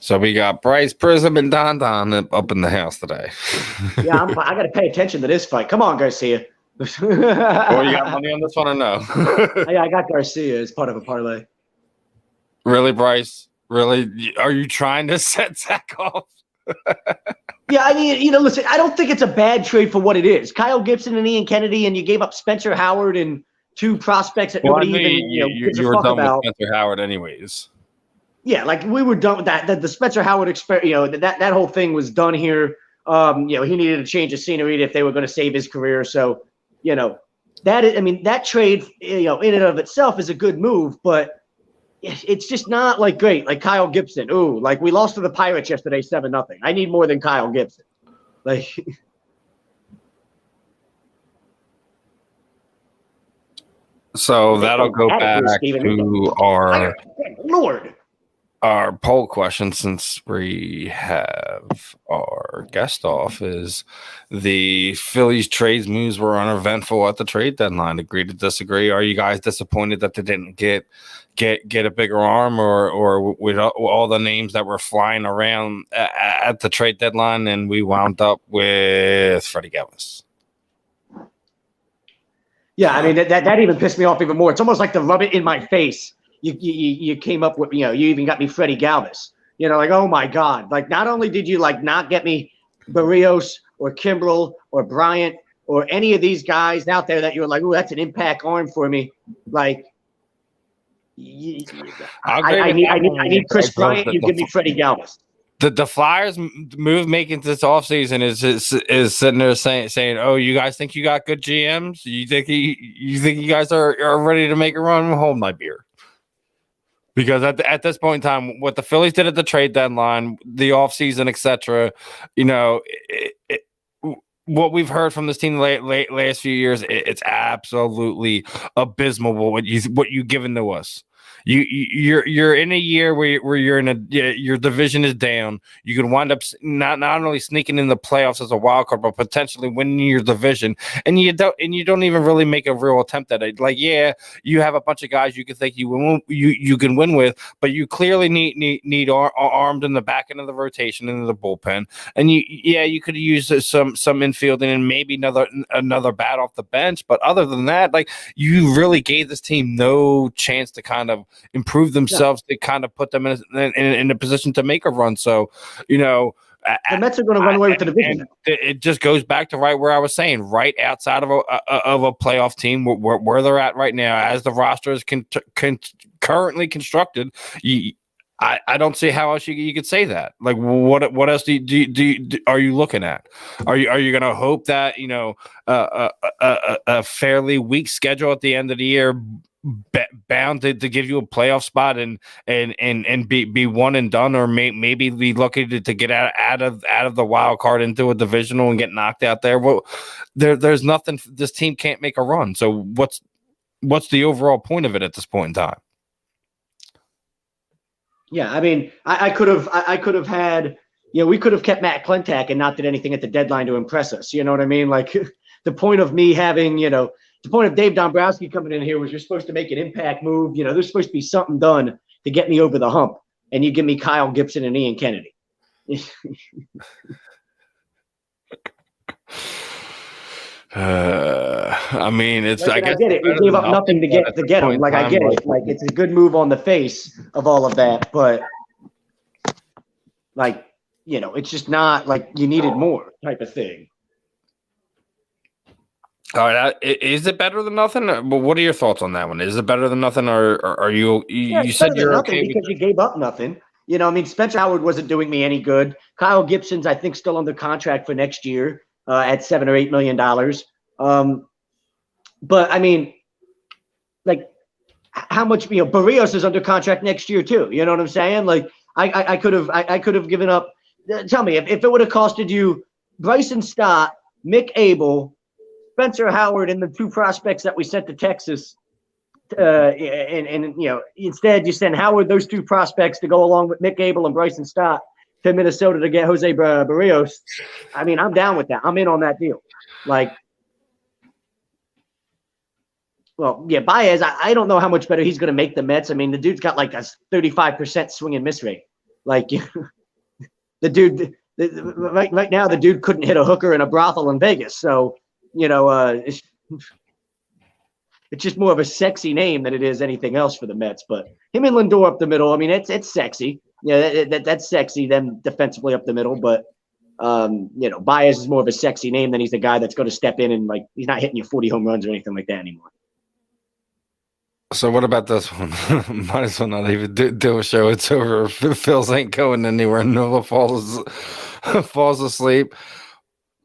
So we got Bryce Prism and Don Don up in the house today. Yeah, I got to pay attention to this fight. Come on, Garcia. You got money on this one or no? Yeah, I got Garcia as part of a parlay. Really, Bryce? Really? Are you trying to set Zach off? Yeah, I mean, listen, I don't think it's a bad trade for what it is. Kyle Gibson and Ian Kennedy, and you gave up Spencer Howard and 2 prospects that nobody gives a fuck about. With Spencer Howard anyways. Yeah, like we were done with that. The Spencer Howard that whole thing was done here. He needed a change of scenery if they were going to save his career. So, that trade, in and of itself is a good move, but it's just not like great. Like Kyle Gibson. Ooh, like we lost to the Pirates yesterday, 7-0. I need more than Kyle Gibson. Like. So that'll go back to our poll question, since we have our guest off, is the Phillies trades moves were uneventful at the trade deadline. Agree to disagree? Are you guys disappointed that they didn't get a bigger arm, or with all the names that were flying around at the trade deadline, and we wound up with Freddie Galvis? Yeah, I mean that even pissed me off even more. It's almost like to rub it in my face. You came up with, you even got me Freddie Galvis. Like, oh my God. Like, not only did you not get me Barrios or Kimbrel or Bryant or any of these guys out there that you were like, oh, that's an impact arm for me. Like, I need Chris Bryant. You give me Freddie Galvis. The Flyers move making this offseason is sitting there saying, oh, you guys think you got good GMs? You think you guys are ready to make a run? Hold my beer. Because at this point in time, what the Phillies did at the trade deadline, the offseason, etc., what we've heard from this team last few years, it's absolutely abysmal what you've given to us. You're in a year where you're in your division is down. You can wind up not only sneaking in the playoffs as a wild card, but potentially winning your division, and you don't even really make a real attempt at it. Like, yeah, you have a bunch of guys you can think you can win with, but you clearly need armed in the back end of the rotation and the bullpen, and you could use some infielding and maybe another bat off the bench, but other than that, like, you really gave this team no chance to kind of improve themselves, to kind of put them in a position to make a run. So, the Mets are going to run away with the division. It just goes back to right where I was saying, right outside of a playoff team where they're at right now, as the roster is currently constructed. I don't see how else you could say that. Like, what else are you looking at? Are you going to hope that a fairly weak schedule at the end of the year bound to give you a playoff spot and be one and done, or maybe be lucky to get out of the wild card into a divisional and get knocked out there? Well, there's nothing. This team can't make a run. So what's the overall point of it at this point in time? Yeah, I mean, I could have had, we could have kept Matt Klentak and not did anything at the deadline to impress us. You know what I mean? Like, the point of me having, the point of Dave Dombrowski coming in here was you're supposed to make an impact move. There's supposed to be something done to get me over the hump. And you give me Kyle Gibson and Ian Kennedy. I mean, it's I get it. We gave up nothing to get him. Like, I get it. Like, it's a good move on the face of all of that, but like, it's just not like you needed more type of thing. All right, is it better than nothing? But what are your thoughts on that one? Is it better than nothing, or are you? You said you're okay because you gave up nothing. I mean, Spencer Howard wasn't doing me any good. Kyle Gibson's, I think, still under contract for next year at $7 or $8 million. But I mean, like, how much? Barrios is under contract next year too. You know what I'm saying? Like, I could have given up. Tell me, if it would have costed you Bryson Stott, Mick Abel, Spencer Howard, and the two prospects that we sent to Texas, instead you send Howard, those two prospects, to go along with Mick Abel and Bryson Stott to Minnesota to get Jose Barrios. I mean, I'm down with that. I'm in on that deal. Like, well, yeah, Baez, I don't know how much better he's going to make the Mets. I mean, the dude's got like a 35% swing and miss rate. Like, the dude, right now, the dude couldn't hit a hooker in a brothel in Vegas. So, it's just more of a sexy name than it is anything else for the Mets. But him and Lindor up the middle, I mean, it's sexy. Yeah, that's sexy, them defensively up the middle. But, Baez is more of a sexy name than he's the guy that's going to step in and, like, he's not hitting you 40 home runs or anything like that anymore. So what about this one? Might as well not even do a show. It's over. Phil's ain't going anywhere. Nola falls asleep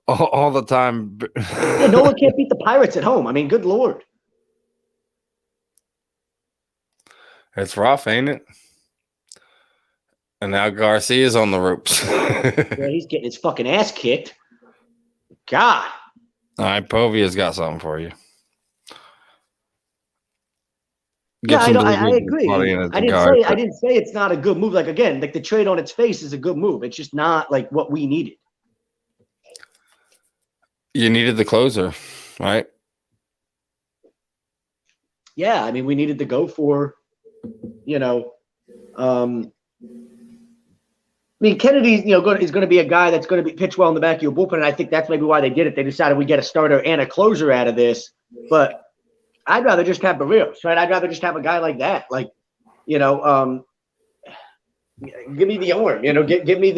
all the time. Yeah, Nola can't beat the Pirates at home. I mean, good Lord. It's rough, ain't it? And now Garcia's on the ropes. Yeah, he's getting his fucking ass kicked. God. All right, Povia's got something for you. Yeah, I agree. I didn't say it's not a good move. Like, again, like, the trade on its face is a good move. It's just not like what we needed. You needed the closer, right? Yeah, I mean, we needed to go for, I mean, Kennedy, is going to be a guy that's going to be pitch well in the back of your bullpen, and I think that's maybe why they did it. They decided we get a starter and a closer out of this, but I'd rather just have Barrios, right? I'd rather just have a guy like that. Like, give me the arm, give me the, give me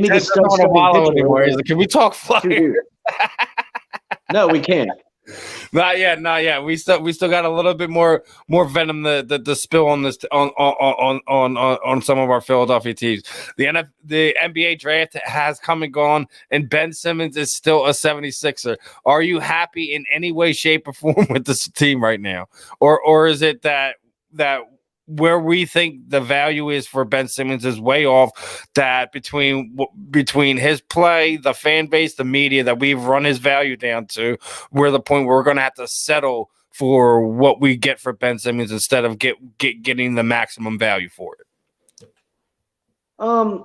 the stuff. Can we talk fire? No, we can't. Not yet. We still got a little bit more venom to spill on this on some of our Philadelphia teams. The NBA draft has come and gone, and Ben Simmons is still a 76er. Are you happy in any way, shape, or form with this team right now, or is it that where we think the value is for Ben Simmons is way off, that between his play, the fan base, the media, that we've run his value down to, we're the point where we're going to have to settle for what we get for Ben Simmons instead of getting the maximum value for it? I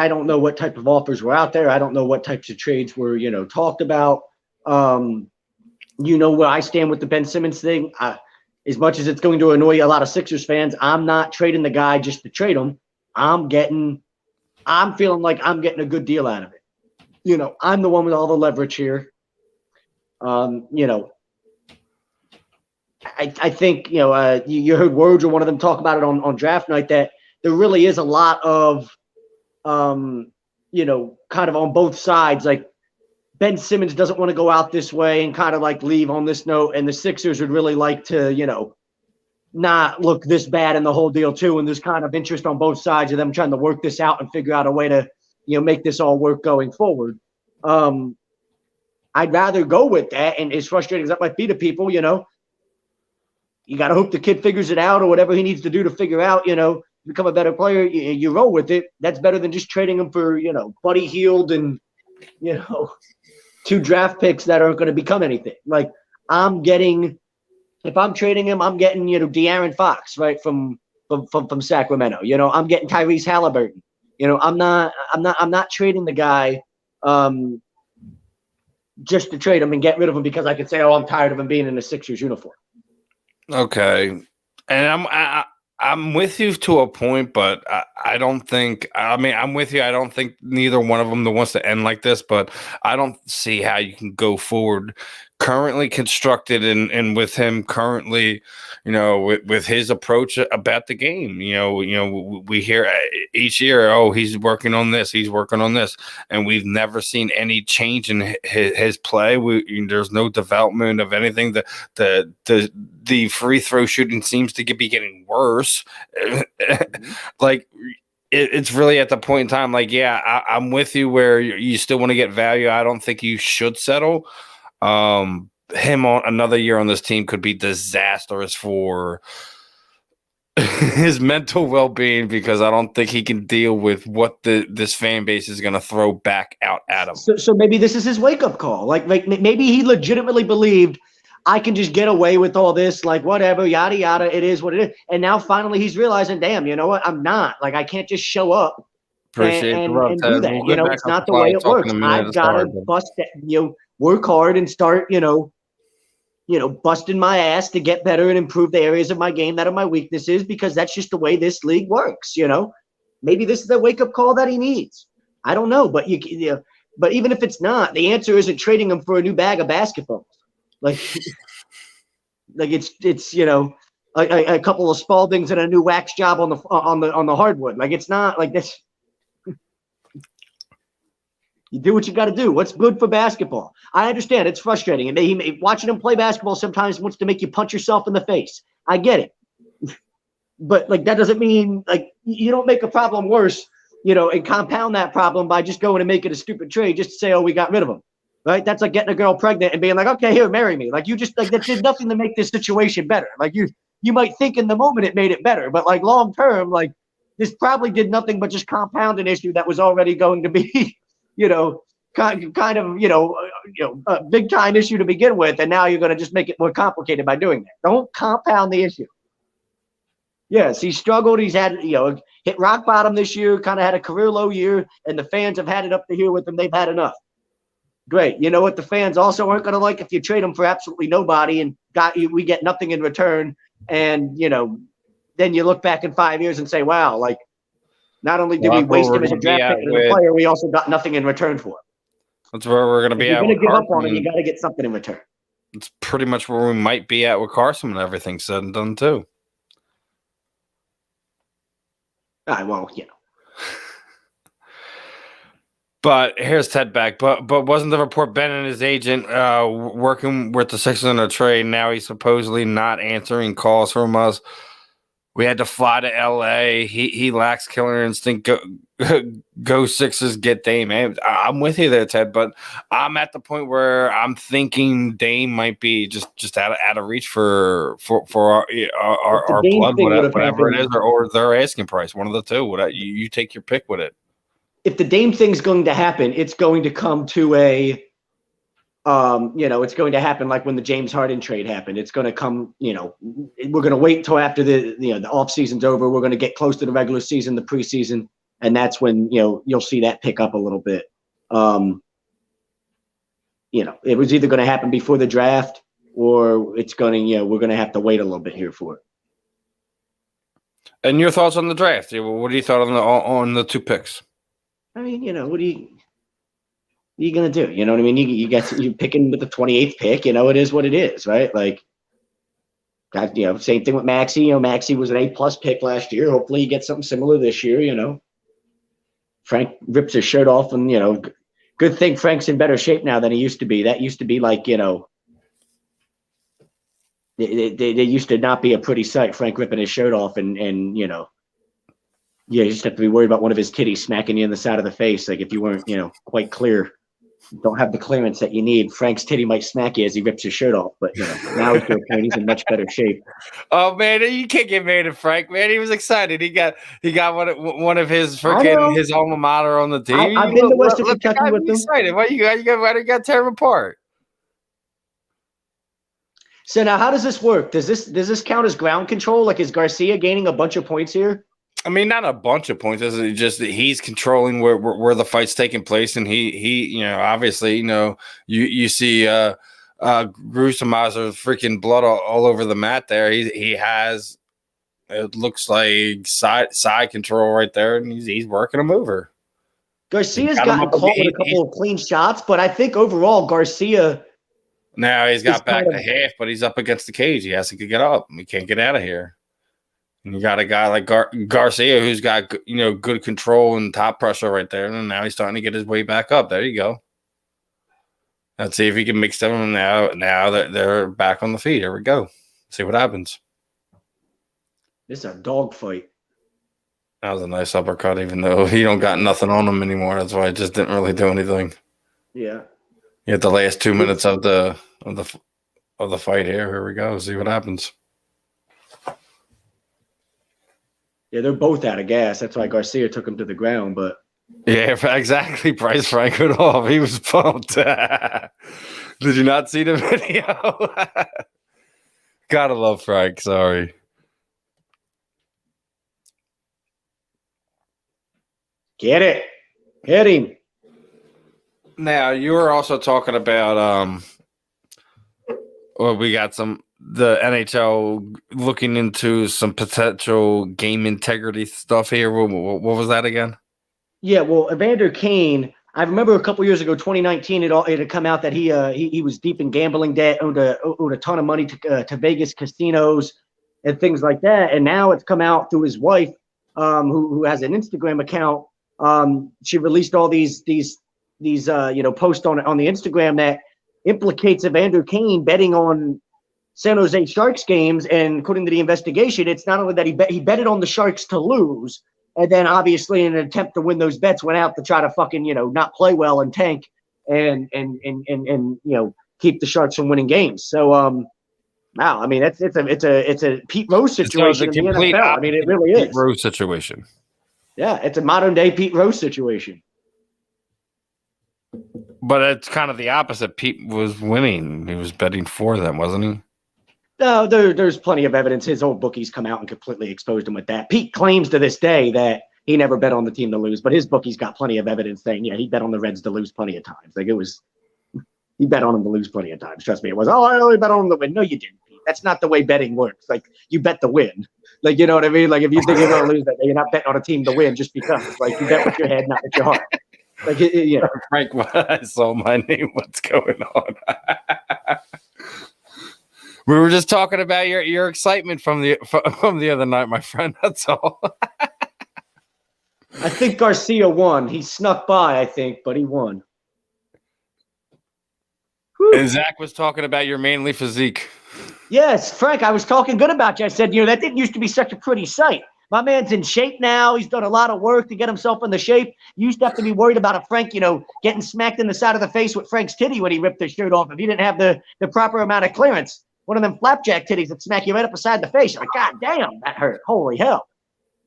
don't know what type of offers were out there. I don't know what types of trades were, talked about. Where I stand with the Ben Simmons thing. As much as it's going to annoy a lot of Sixers fans, I'm not trading the guy just to trade him. I'm feeling like I'm getting a good deal out of it. I'm the one with all the leverage here. I think, you heard Woj or one of them talk about it on draft night, that there really is a lot of, kind of on both sides. Like, Ben Simmons doesn't want to go out this way and kind of like leave on this note. And the Sixers would really like to, not look this bad in the whole deal too. And there's kind of interest on both sides of them trying to work this out and figure out a way to, make this all work going forward. I'd rather go with that. And as frustrating as that might be to people, you got to hope the kid figures it out or whatever he needs to do to figure out, become a better player. You roll with it. That's better than just trading him for, Buddy Hield and, 2 draft picks that aren't going to become anything. Like, if I'm trading him, I'm getting, De'Aaron Fox, right, from Sacramento. I'm getting Tyrese Halliburton. I'm not trading the guy just to trade him and get rid of him because I could say, oh, I'm tired of him being in the Sixers uniform. Okay. And I'm with you to a point, but I don't think – I'm with you. I don't think neither one of them wants to end like this, but I don't see how you can go forward currently constructed and with him currently, with his approach about the game. We hear each year, oh, he's working on this, and we've never seen any change in his play. There's no development of anything. The free throw shooting seems to be getting worse. Like, it's really at the point in time, like, yeah, I'm with you where you still want to get value. I don't think you should settle. Him on another year on this team could be disastrous for his mental well-being, because I don't think he can deal with what this fan base is going to throw back out at him. So maybe this is his wake-up call. Like maybe he legitimately believed, I can just get away with all this, like, whatever, yada, yada, it is what it is. And now finally he's realizing, damn, you know what? I'm not. Like, I can't just show up and do that. It's not the way it works. I've got to bust that, work hard and start, busting my ass to get better and improve the areas of my game that are my weaknesses, because that's just the way this league works. Maybe this is the wake-up call that he needs. I don't know, but but even if it's not, the answer isn't trading him for a new bag of basketballs. Like it's a couple of Spaldings and a new wax job on the hardwood. Like, it's not like this. You do what you got to do. What's good for basketball? I understand it's frustrating, and watching him play basketball sometimes wants to make you punch yourself in the face. I get it, but like, that doesn't mean, like, you don't make a problem worse, and compound that problem by just going and making a stupid trade just to say, oh, we got rid of him. Right? That's like getting a girl pregnant and being like, okay, here, marry me. Like, you just, like, that did nothing to make this situation better. Like, you might think in the moment it made it better, but like long term, like, this probably did nothing but just compound an issue that was already going to be, kind of a big time issue to begin with, and now you're going to just make it more complicated by doing that. Don't compound the issue. Yes, he struggled. He's had, hit rock bottom this year, kind of had a career low year, and the fans have had it up to here with him. They've had enough. Great. You know what the fans also aren't going to like? If you trade him for absolutely nobody and we get nothing in return, and then you look back in 5 years and say, wow, like, not only did we waste him as a draft pick and a player, we also got nothing in return for him. That's where we're going to be at. If you're going to give up on him, you got to get something in return. It's pretty much where we might be at with Carson and everything said and done too. Well, But here's Ted back. But wasn't the report Ben and his agent working with the Sixers in a trade? Now he's supposedly not answering calls from us. We had to fly to L.A. He lacks killer instinct. Go Sixers, get Dame. I'm with you there, Ted. But I'm at the point where I'm thinking Dame might be just out of reach for our blood, whatever it is, or their asking price. One of the two. You take your pick with it. If the Dame thing's going to happen, it's going to come to a It's going to happen like when the James Harden trade happened. It's going to come, we're going to wait until after the off season's over. We're going to get close to the regular season, the preseason, and that's when, you'll see that pick up a little bit. It was either going to happen before the draft or it's going to, we're going to have to wait a little bit here for it. And your thoughts on the draft? What do you thought on the 2 picks? I mean, what are you going to do? You know what I mean? You're picking with the 28th pick, it is what it is, right? Like, same thing with Maxey. Maxey was an A+ pick last year. Hopefully he gets something similar this year, Frank rips his shirt off and, good thing Frank's in better shape now than he used to be. That used to be like, they used to not be a pretty sight, Frank ripping his shirt off and you just have to be worried about one of his titties smacking you in the side of the face. Like if you weren't, quite clear, don't have the clearance that you need, Frank's titty might smack you as he rips his shirt off. But, now he's doing fine. He's in much better shape. Oh, man, you can't get mad at Frank, man. He was excited. He got one of his freaking his alma mater on the team. I've been to Western Kentucky with him. Excited. Why you got tear him apart? So now, how does this work? Does this count as ground control? Like, is Garcia gaining a bunch of points here? I mean, not a bunch of points. It's just that he's controlling where the fight's taking place, and he obviously, you see Grusamazer's freaking blood all over the mat there. He has, it looks like side control right there, and he's working him over. Garcia's gotten caught with a couple of clean shots, but I think overall Garcia. Now he's got back to half, but he's up against the cage. He has to get up. He can't get out of here. And you got a guy like Garcia who's got good control and top pressure right there, and now he's starting to get his way back up. There you go. Let's see if he can mix them now. Now that they're back on the feet, here we go. See what happens. This is a dog fight. That was a nice uppercut, even though he don't got nothing on him anymore. That's why it just didn't really do anything. Yeah. You had the last 2 minutes of the fight here. Here we go. See what happens. Yeah, they're both out of gas. That's why Garcia took him to the ground. But yeah, exactly. Bryce Frank went off. He was pumped. Did you not see the video? Gotta love Frank. Sorry. Get it. Hit him. Now, you were also talking about we got the NHL looking into some potential game integrity stuff here. What was that again? Yeah, well, Evander Kane, I remember a couple years ago, 2019, it had come out that he was deep in gambling debt, owed a ton of money to Vegas casinos and things like that. And now it's come out through his wife, who has an Instagram account. She released all these posts on the Instagram that implicates Evander Kane betting on San Jose Sharks games. And according to the investigation, it's not only that he betted on the Sharks to lose, and then obviously in an attempt to win those bets went out to try to fucking, not play well and tank and keep the Sharks from winning games. So, wow, I mean, it's a Pete Rose situation in the NFL. I mean, it really is. Pete Rose situation. Yeah, it's a modern day Pete Rose situation. But it's kind of the opposite. Pete was winning. He was betting for them, wasn't he? No, there's plenty of evidence. His old bookies come out and completely exposed him with that. Pete claims to this day that he never bet on the team to lose, but his bookies got plenty of evidence saying, yeah, he bet on the Reds to lose plenty of times. Like he bet on them to lose plenty of times. Trust me, it was, I only bet on them to win. No, you didn't, Pete. That's not the way betting works. Like, you bet to win. Like, you know what I mean? Like, if you think you're going to lose that day, you're not betting on a team to win just because. Like, you bet with your head, not with your heart. Like, Frank, I saw my name. What's going on? We were just talking about your excitement from the other night, my friend. That's all. I think Garcia won. He snuck by, I think, but he won. And Zach was talking about your manly physique. Yes, Frank, I was talking good about you. I said, that didn't used to be such a pretty sight. My man's in shape now. He's done a lot of work to get himself in the shape. You used to have to be worried about a Frank, getting smacked in the side of the face with Frank's titty when he ripped his shirt off. If he didn't have the proper amount of clearance, one of them flapjack titties that smack you right up beside the face. You're like, God damn, that hurt. Holy hell.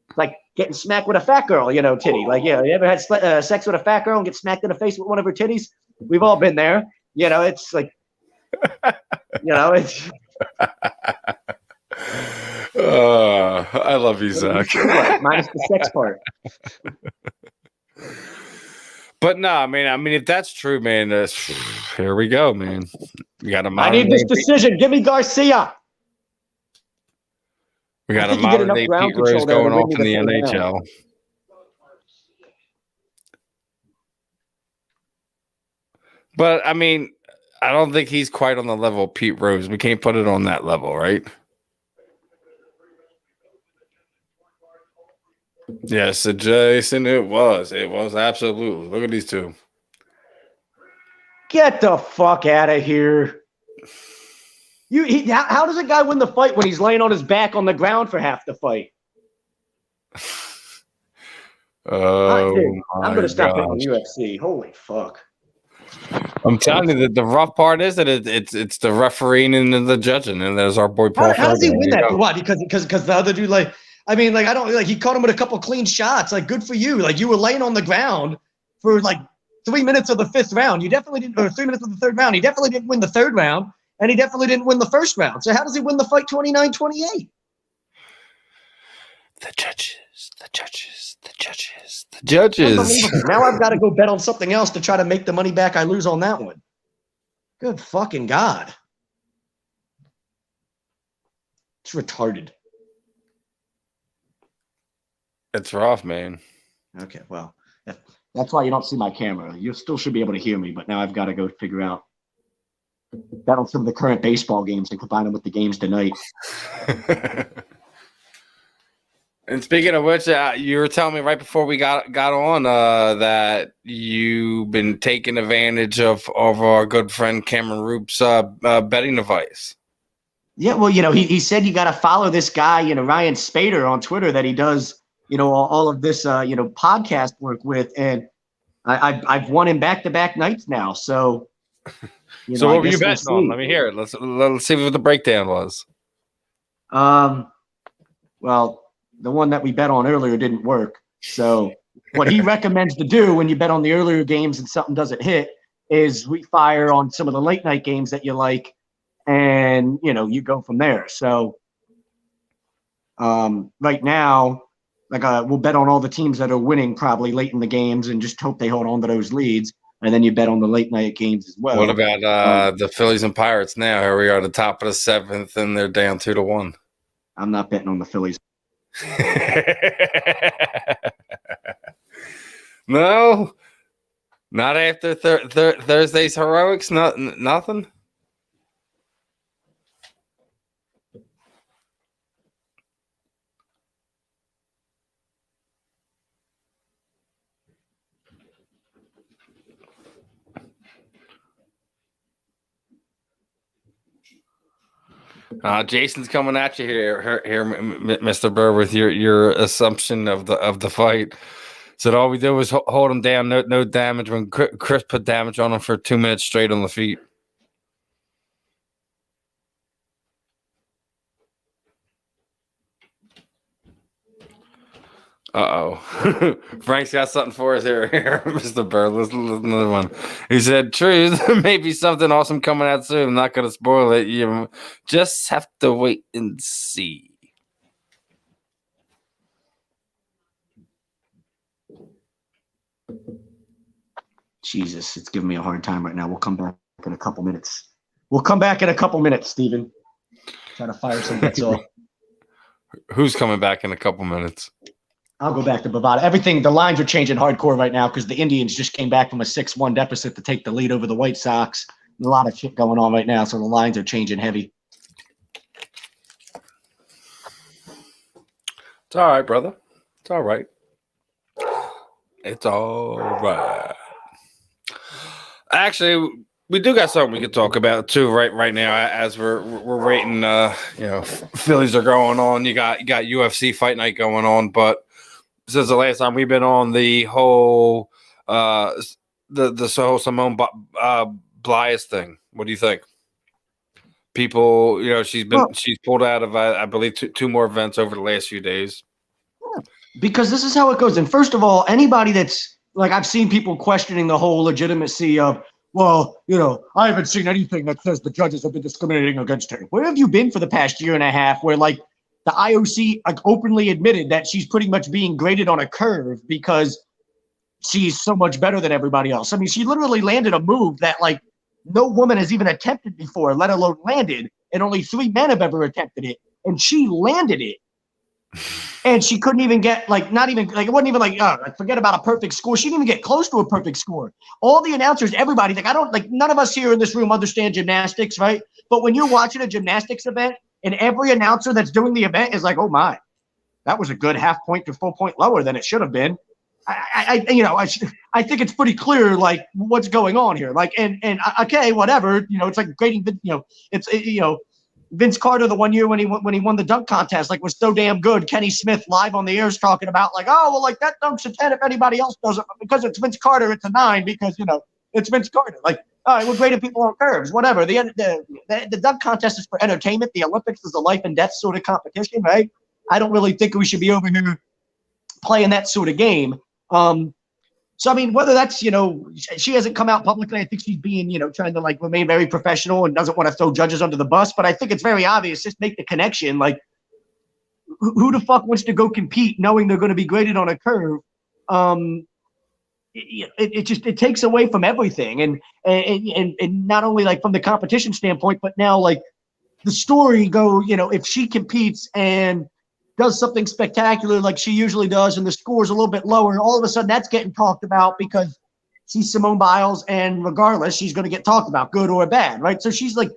It's like getting smacked with a fat girl, titty. Like, you ever had sex with a fat girl and get smacked in the face with one of her titties? We've all been there. You know, it's like, you know, it's. I love you, Zach. Minus the sex part. But no, I mean, if that's true, man, here we go, man. We got a I need this decision. Give me Garcia. We got a modern day Pete Rose going off in the NHL. But I mean, I don't think he's quite on the level of Pete Rose. We can't put it on that level, right? Yes, Jason, it was. It was absolutely. Look at these two. Get the fuck out of here. How does a guy win the fight when he's laying on his back on the ground for half the fight? I'm going to stop betting on UFC. Holy fuck. I'm telling you that the rough part is that it's the refereeing and the judging, and there's our boy Paul. How does he win that? Why? Because the other dude, like, I mean, like, I don't like, he caught him with a couple clean shots. Like, good for you. Like, you were laying on the ground for like 3 minutes of the fifth round. You definitely didn't, or 3 minutes of the third round. He definitely didn't win the third round, and he definitely didn't win the first round. So how does he win the fight 29-28? The judges. Now I've got to go bet on something else to try to make the money back I lose on that one. Good fucking God. It's retarded. It's rough, man. Okay, well, that's why you don't see my camera. You still should be able to hear me, but now I've got to go figure out bet on some of the current baseball games and combine them with the games tonight. And speaking of which, you were telling me right before we got on that you've been taking advantage of our good friend Cameron Roop's betting advice. Yeah, well, he said you got to follow this guy, Ryan Spader on Twitter that he does, all of this, podcast work with, and I've won him back-to-back nights now. So, so what were you betting on? Let me hear it. Let's see what the breakdown was. Well, the one that we bet on earlier didn't work. So what he recommends to do when you bet on the earlier games and something doesn't hit is refire on some of the late night games that you like, and you go from there. So right now, like we'll bet on all the teams that are winning probably late in the games and just hope they hold on to those leads. And then you bet on the late night games as well. What about the Phillies and Pirates now? Here we are at the top of the seventh, and they're down 2-1. I'm not betting on the Phillies. No, not after Thursday's heroics. Nothing. Jason's coming at you here, Mr. Burr, with your assumption of the fight. Said all we did was hold him down, no damage. When Chris put damage on him for 2 minutes straight on the feet. Frank's got something for us here, Mr. Burr. Listen to another one. He said, "Truth, there may be something awesome coming out soon. I'm not going to spoil it. You just have to wait and see." Jesus, it's giving me a hard time right now. We'll come back in a couple minutes. Steven. Try to fire some bets off. Who's coming back in a couple minutes? I'll go back to Bovada. The lines are changing hardcore right now because the Indians just came back from a 6-1 deficit to take the lead over the White Sox. A lot of shit going on right now, so the lines are changing heavy. It's all right, brother. It's all right. It's all right. Actually, we do got something we could talk about too right now as we're waiting. Phillies are going on. You got UFC Fight Night going on, but since the last time we've been on, the whole the whole Simone Biles thing. What do you think? People, she's pulled out of I believe two more events over the last few days. Because this is how it goes. And first of all, anybody that's like, I've seen people questioning the whole legitimacy of well, I haven't seen anything that says the judges have been discriminating against her. Where have you been for the past year and a half where, like, the IOC openly admitted that she's pretty much being graded on a curve because she's so much better than everybody else? I mean, she literally landed a move that, like, no woman has even attempted before, let alone landed, and only 3 men have ever attempted it, and she landed it. And she couldn't even get, like, not even, like, it wasn't even like, forget about a perfect score. She didn't even get close to a perfect score. All the announcers, everybody, like, none of us here in this room understand gymnastics, right? But when you're watching a gymnastics event and every announcer that's doing the event is like, oh my, that was a good half point to full point lower than it should have been. I think it's pretty clear, like, what's going on here. Like, and okay, whatever, it's like grading, Vince Carter, the one year when he won the dunk contest, like, was so damn good. Kenny Smith live on the air is talking about, like, oh, well, like, that dunk's a 10 if anybody else does it, but because it's Vince Carter, it's a 9 because, it's Vince Carter. Like, all right, we're grading people on curves, whatever. The dunk contest is for entertainment. The Olympics is a life and death sort of competition, right? I don't really think we should be over here playing that sort of game. So, I mean, whether that's, she hasn't come out publicly. I think she's being, trying to, like, remain very professional and doesn't want to throw judges under the bus. But I think it's very obvious. Just make the connection. Like, who the fuck wants to go compete knowing they're going to be graded on a curve? It takes away from everything. And not only, like, from the competition standpoint, but now, like, the story if she competes and does something spectacular like she usually does and the score is a little bit lower, all of a sudden that's getting talked about because she's Simone Biles, and regardless, she's going to get talked about, good or bad, right? So she's like,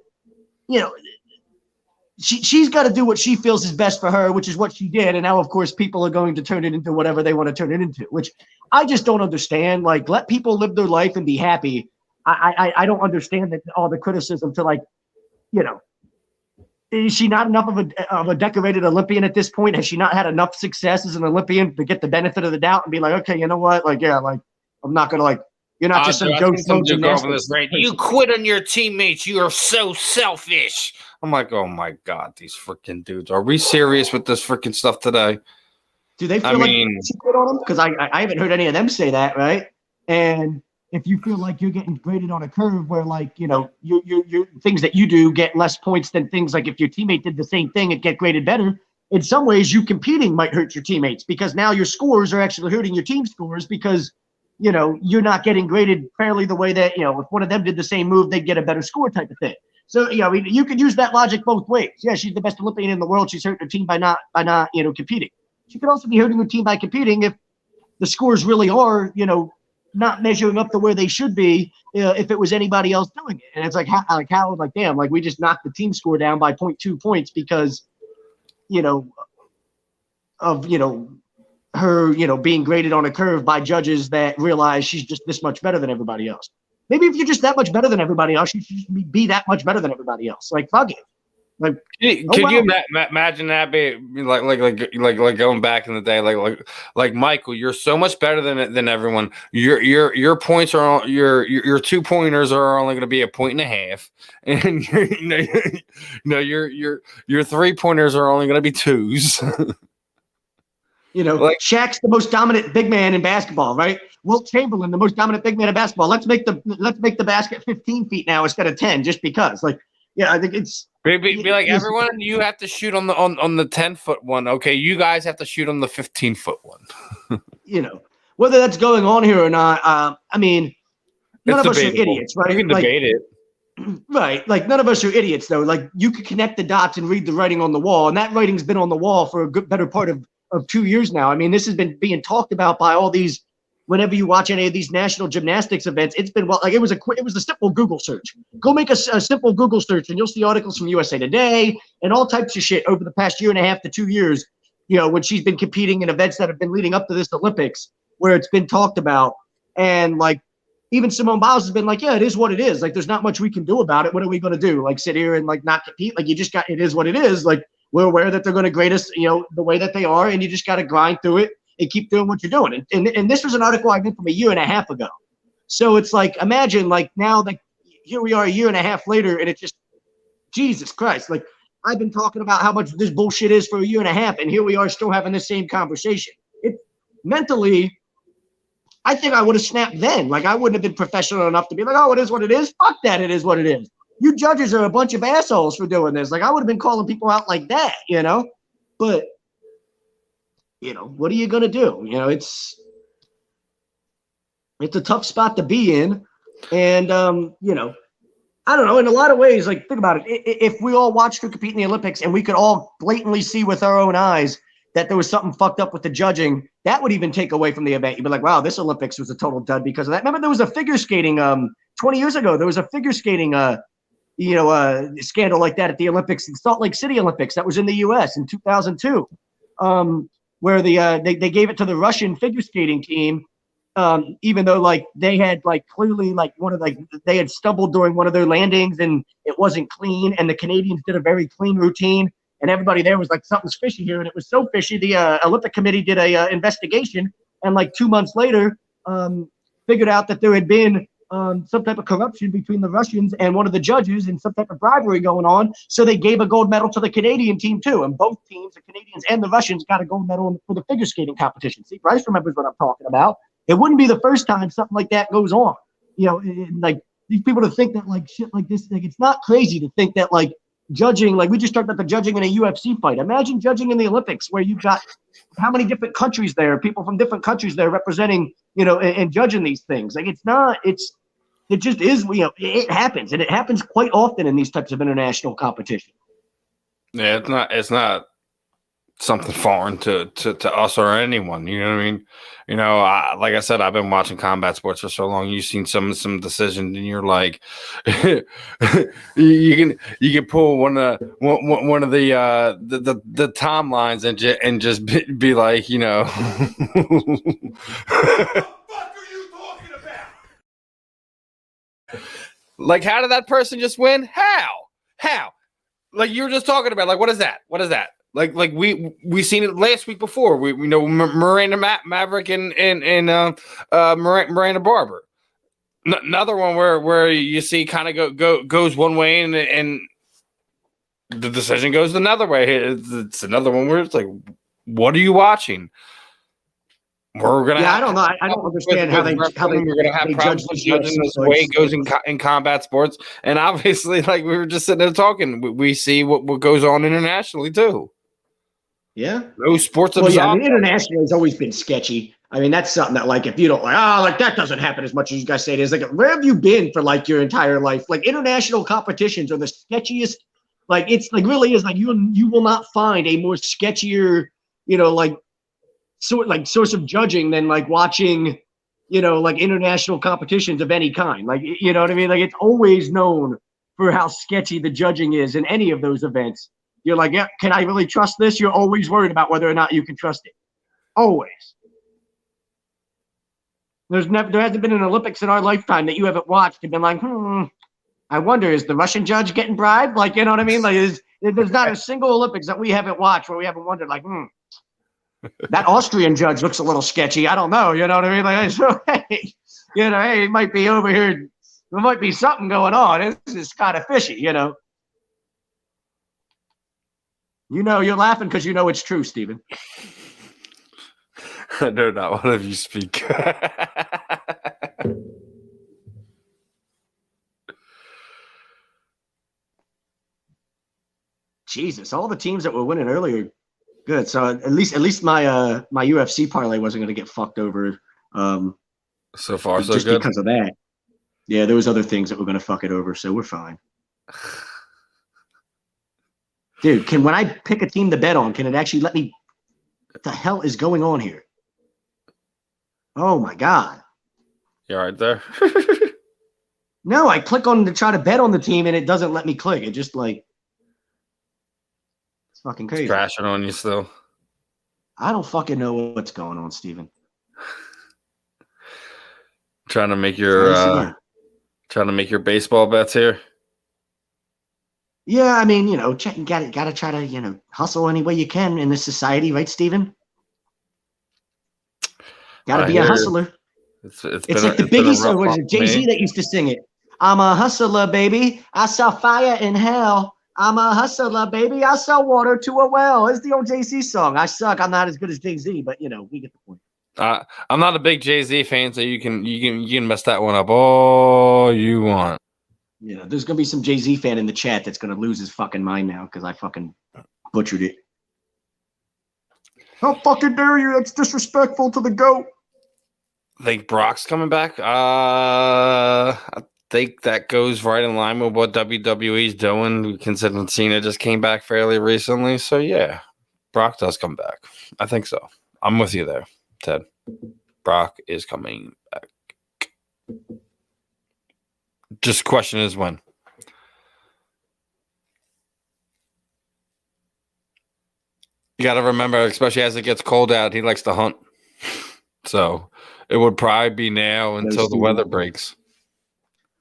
she's got to do what she feels is best for her, which is what she did. And now, of course, people are going to turn it into whatever they want to turn it into, which I just don't understand. Like, let people live their life and be happy. I don't understand that all the criticism to, like, is she not enough of a decorated Olympian at this point? Has she not had enough success as an Olympian to get the benefit of the doubt and be like, okay, you know what? Like, yeah, like, I'm not going to, like, you're not just some gymnastics. You quit on your teammates. You are so selfish. I'm like, oh my God, these freaking dudes. Are we serious with this freaking stuff today? Do they feel like she quit on them? Because I haven't heard any of them say that, right? And if you feel like you're getting graded on a curve where, like, your things that you do get less points than things like if your teammate did the same thing and get graded better, in some ways you competing might hurt your teammates because now your scores are actually hurting your team scores because, you're not getting graded fairly the way that, if one of them did the same move, they'd get a better score type of thing. So, you could use that logic both ways. Yeah, she's the best Olympian in the world. She's hurting her team by not competing. She could also be hurting her team by competing if the scores really are, not measuring up to where they should be if it was anybody else doing it. And it's like, damn, like, we just knocked the team score down by 0.2 points because, of, her, being graded on a curve by judges that realize she's just this much better than everybody else. Maybe if you're just that much better than everybody else, you should just be that much better than everybody else. Like, fuck it. Like, could you imagine that be like going back in the day, like Michael, you're so much better than everyone. Your points are your 2-pointers are only going to be 1.5, and your 3-pointers are only going to be 2s. Like, Shaq's the most dominant big man in basketball, right? Wilt Chamberlain, the most dominant big man in basketball. Let's make the basket 15 feet now instead of 10, just because. Like, yeah, I think it's. Be like, everyone, you have to shoot on the 10-foot one. Okay, you guys have to shoot on the 15-foot one. Whether that's going on here or not, I mean, none of us are idiots, right? You can debate it. Right. Like, none of us are idiots, though. Like, you could connect the dots and read the writing on the wall, and that writing's been on the wall for a better part of 2 years now. I mean, this has been being talked about by all these. Whenever you watch any of these national gymnastics events, it's been it was a simple Google search. Go make a simple Google search, and you'll see articles from USA Today and all types of shit over the past 1.5 to 2 years. When she's been competing in events that have been leading up to this Olympics, where it's been talked about, and like even Simone Biles has been like, yeah, it is what it is. Like, there's not much we can do about it. What are we going to do? Like, sit here and like not compete? Like, it is what it is. Like, we're aware that they're going to grade us, the way that they are, and you just got to grind through it and keep doing what you're doing. And this was an article I did from 1.5 years ago. So it's like, imagine, like, now that here we are 1.5 years later, and it's just, Jesus Christ. Like, I've been talking about how much this bullshit is for 1.5 years, and here we are still having the same conversation. It mentally, I think I would have snapped then. Like, I wouldn't have been professional enough to be like, oh, it is what it is. Fuck that. It is what it is. You judges are a bunch of assholes for doing this. Like, I would have been calling people out like that, you know? But, you know, what are you going to do? You know, it's a tough spot to be in. And, you know, I don't know. In a lot of ways, like, think about it. If we all watched her compete in the Olympics and we could all blatantly see with our own eyes that there was something fucked up with the judging, that would even take away from the event. You'd be like, wow, this Olympics was a total dud because of that. Remember, there was a figure skating 20 years ago. There was a figure skating scandal like that at the Olympics, the Salt Lake City Olympics, that was in the U.S. in 2002, where they gave it to the Russian figure skating team, even though like they had like clearly like they had stumbled during one of their landings and it wasn't clean, and the Canadians did a very clean routine, and everybody there was like, something's fishy here, and it was so fishy the Olympic Committee did a investigation, and like 2 months later figured out that there had been some type of corruption between the Russians and one of the judges and some type of bribery going on. So they gave a gold medal to the Canadian team too. And both teams, the Canadians and the Russians, got a gold medal for the figure skating competition. See, Bryce remembers what I'm talking about. It wouldn't be the first time something like that goes on. You know, like these people to think that like shit like this, like it's not crazy to think that like judging, like we just talked about the judging in a UFC fight. Imagine judging in the Olympics where you've got how many different countries there, people from different countries there representing, you know, and judging these things. Like it just is, you know, it happens, and it happens quite often in these types of international competition. Yeah, it's not something foreign to us or anyone. You know what I mean? You know, like I said, I've been watching combat sports for so long. You've seen some decisions, and you're like, you can pull one of the timelines and just be like, you know. Like, how did that person just win? How? Like you were just talking about. Like, what is that? Like we seen it last week before. We know Miranda Maverick and Miranda Barber. Another one where you see kind of goes one way and the decision goes another way. It's another one where it's like, what are you watching? We're gonna. Yeah, I don't know. I don't understand how they. We're gonna have problems with judging this way it goes in combat sports, and obviously, like we were just sitting there talking, we see what goes on internationally too. Yeah, no sports. Well, yeah, I mean, internationally has always been sketchy. I mean, that's something that, like, if you don't like that doesn't happen as much as you guys say it is. Like, where have you been for like your entire life? Like, international competitions are the sketchiest. Like, it's like really is like you will not find a more sketchier, you know, like. Source of judging than like watching, you know, like international competitions of any kind. Like, you know what I mean? Like, it's always known for how sketchy the judging is in any of those events. You're like, yeah, can I really trust this? You're always worried about whether or not you can trust it. Always. There hasn't been an Olympics in our lifetime that you haven't watched and been like, I wonder, is the Russian judge getting bribed? Like, you know what I mean? Like, there's not a single Olympics that we haven't watched where we haven't wondered, like, that Austrian judge looks a little sketchy. I don't know. You know what I mean? Like, so, hey, you know, hey, it might be over here. There might be something going on. This is kind of fishy, you know. You know, you're laughing because you know it's true, Stephen. I know not one of you speak. Jesus, all the teams that were winning earlier. Good. So at least my my UFC parlay wasn't going to get fucked over. So far, so just good. Because of that. Yeah, there was other things that were going to fuck it over, so we're fine. Dude, when I pick a team to bet on, can it actually let me? What the hell is going on here? Oh my god! You all right there? No, I click on to try to bet on the team, and it doesn't let me click. It just like. Fucking crazy. It's crashing on you still. I don't fucking know what's going on, Steven. Trying to make your baseball bets here. Yeah, I mean, you know, you gotta try to, you know, hustle any way you can in this society, right, Steven? Gotta be a hustler. It's like the Biggie song, what is it? Jay-Z that used to sing it. I'm a hustler, baby. I saw fire in hell. I'm a hustler, baby. I sell water to a well. It's the old Jay-Z song. I suck. I'm not as good as Jay-Z, but, you know, we get the point. I'm not a big Jay-Z fan, so you can mess that one up all you want. Yeah, there's gonna be some Jay-Z fan in the chat that's gonna lose his fucking mind now because I fucking butchered it. How fucking dare you? That's disrespectful to the GOAT. Think Brock's coming back? I think that goes right in line with what WWE's doing, considering Cena just came back fairly recently. So yeah, Brock does come back. I think so. I'm with you there, Ted. Brock is coming back. Just question is when. You got to remember, especially as it gets cold out, he likes to hunt. So it would probably be now until the weather breaks.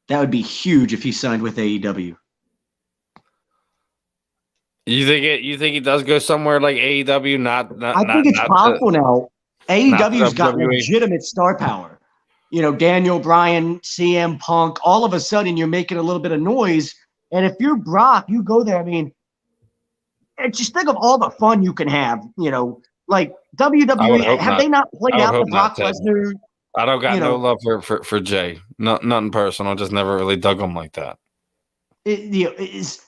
That would be huge if he signed with AEW. You think he does go somewhere like AEW? I think it's possible now. AEW's got legitimate star power. You know, Daniel Bryan, CM Punk, all of a sudden you're making a little bit of noise. And if you're Brock, you go there. I mean, just think of all the fun you can have, you know, like WWE. Have they not played out the Brock Lesnar? I don't got no love for Jay. Nothing personal. Just never really dug him like that. It's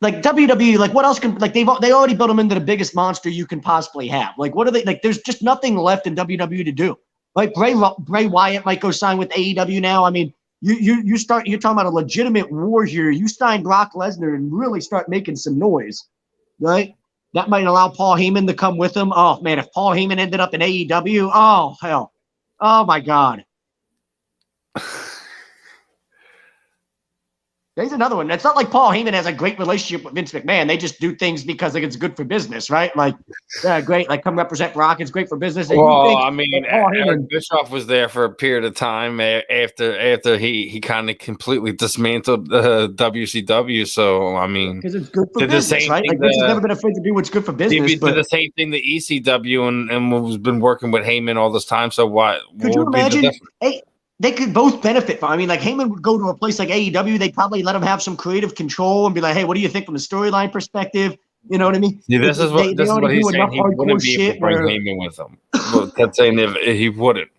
like WWE. Like what else can they already built him into the biggest monster you can possibly have. Like what are they like? There's just nothing left in WWE to do. Like Bray Wyatt might go sign with AEW now. I mean, you're talking about a legitimate war here. You sign Brock Lesnar and really start making some noise. Right? That might allow Paul Heyman to come with him. Oh, man, if Paul Heyman ended up in AEW, oh, hell. Oh, my God. There's another one. It's not like Paul Heyman has a great relationship with Vince McMahon. They just do things because it's good for business, right? Like, great. Like, come represent Brock. It's great for business. And well, I mean, Eric Bischoff was there for a period of time after he kind of completely dismantled WCW. So, I mean, because it's good for business, right? Like, Vince has never been afraid to do what's good for business. But the same thing the ECW and has been working with Heyman all this time. So, what? Could you imagine? They could both benefit from. I mean, like Heyman would go to a place like AEW. They'd probably let him have some creative control and be like, "Hey, what do you think from the storyline perspective?" You know what I mean? Yeah, this is what he's saying. He wouldn't be able to bring Heyman with him. But that's saying if he wouldn't.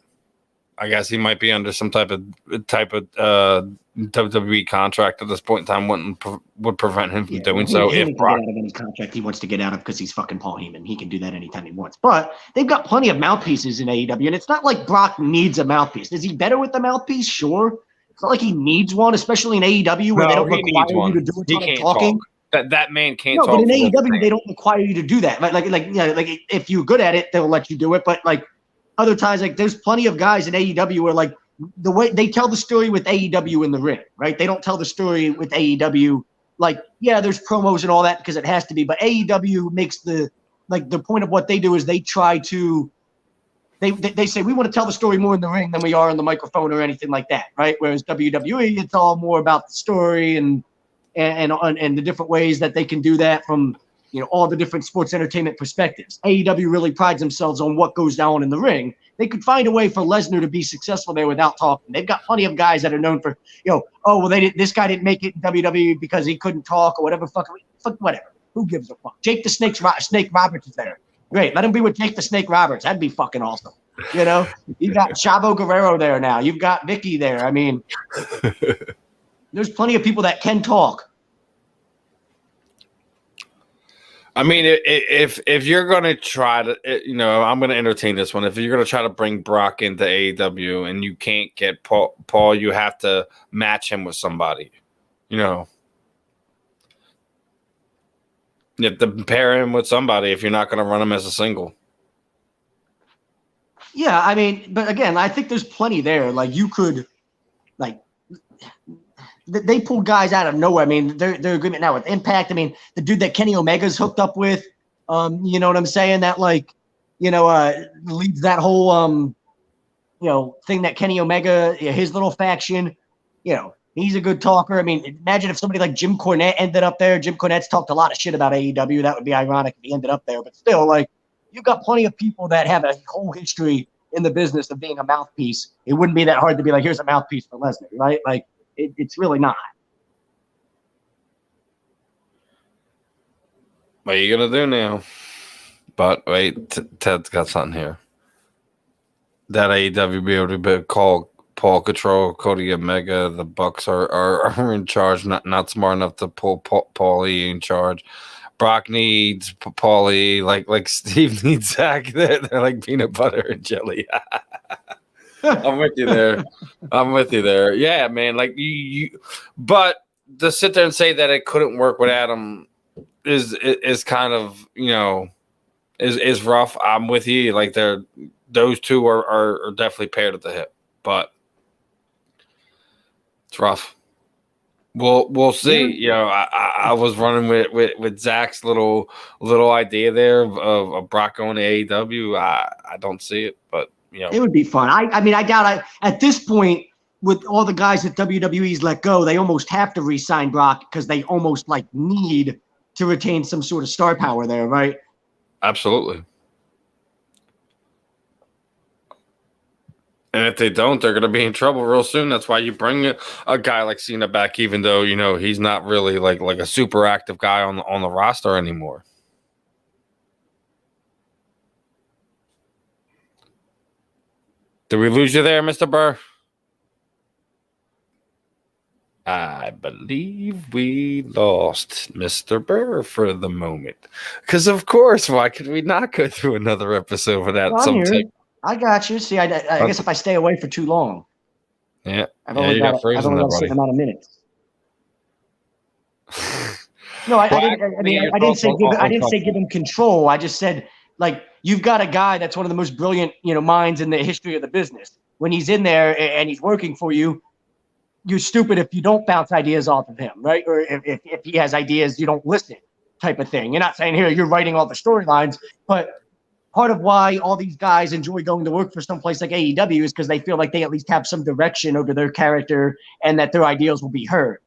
I guess he might be under some type of WWE contract at this point in time. Would prevent him from doing so. If Brock get out of any contract he wants to get out of because he's fucking Paul Heyman, he can do that anytime he wants. But they've got plenty of mouthpieces in AEW, and it's not like Brock needs a mouthpiece. Is he better with the mouthpiece? Sure. It's not like he needs one, especially in AEW where they don't require you to do a ton of talking. That man can't talk. No, but in AEW they don't require you to do that. Like if you're good at it, they'll let you do it. But like other times, like there's plenty of guys in AEW where like the way they tell the story with AEW in the ring, right? They don't tell the story with AEW. Like, yeah, there's promos and all that because it has to be, but AEW makes the point of what they do is they try to, they say, we want to tell the story more in the ring than we are on the microphone or anything like that, right? Whereas WWE, it's all more about the story and the different ways that they can do that from, you know, all the different sports entertainment perspectives. AEW really prides themselves on what goes down in the ring. They could find a way for Lesnar to be successful there without talking. They've got plenty of guys that are known for, this guy didn't make it in WWE because he couldn't talk or whatever. Fuck whatever. Who gives a fuck? Jake the Snake Roberts is there. Great. Let him be with Jake the Snake Roberts. That'd be fucking awesome. You know, you got Chavo Guerrero there now. You've got Vicky there. I mean, there's plenty of people that can talk. I mean, if you're going to try to, I'm going to entertain this one. If you're going to try to bring Brock into AEW and you can't get Paul, you have to match him with somebody, You have to pair him with somebody if you're not going to run him as a single. Yeah, I mean, but again, I think there's plenty there. Like you could, like, they pull guys out of nowhere. I mean, they're agreement now with Impact. I mean, the dude that Kenny Omega's hooked up with, you know what I'm saying? That leads that whole, thing that Kenny Omega, his little faction, he's a good talker. I mean, imagine if somebody like Jim Cornette ended up there. Jim Cornette's talked a lot of shit about AEW. That would be ironic if he ended up there. But still, like, you've got plenty of people that have a whole history in the business of being a mouthpiece. It wouldn't be that hard to be like, here's a mouthpiece for Lesnar, right? Like, it's really not. What are you going to do now? But wait, Ted's got something here. that AEW be able to call Paul Control, Cody Omega. The Bucks are in charge. Not smart enough to pull Paul E in charge. Brock needs Paul E, like Steve needs Zach. They're like peanut butter and jelly. I'm with you there. Yeah, man. Like you, but to sit there and say that it couldn't work with Adam is kind of, is rough. I'm with you. Like those two are definitely paired at the hip, but it's rough. We'll see. Yeah. I was running with Zach's little idea there of Brock going to AEW. I don't see it, but it would be fun. I mean, I doubt at this point, with all the guys that WWE's let go, they almost have to re-sign Brock because they almost need to retain some sort of star power there, right? Absolutely. And if they don't, they're going to be in trouble real soon. That's why you bring a guy like Cena back, even though he's not really like a super active guy on the roster anymore. Did we lose you there, Mr. Burr? I believe we lost Mr. Burr for the moment. Because, of course, why could we not go through another episode without some tape? I got you. See, I guess if I stay away for too long. Yeah. I've only got a certain amount of minutes. No, I didn't say give him control. I just said, you've got a guy that's one of the most brilliant, minds in the history of the business. When he's in there and he's working for you, you're stupid if you don't bounce ideas off of him, right? Or if he has ideas, you don't listen, type of thing. You're not saying, here, you're writing all the storylines, but part of why all these guys enjoy going to work for some place like AEW is because they feel like they at least have some direction over their character and that their ideas will be heard.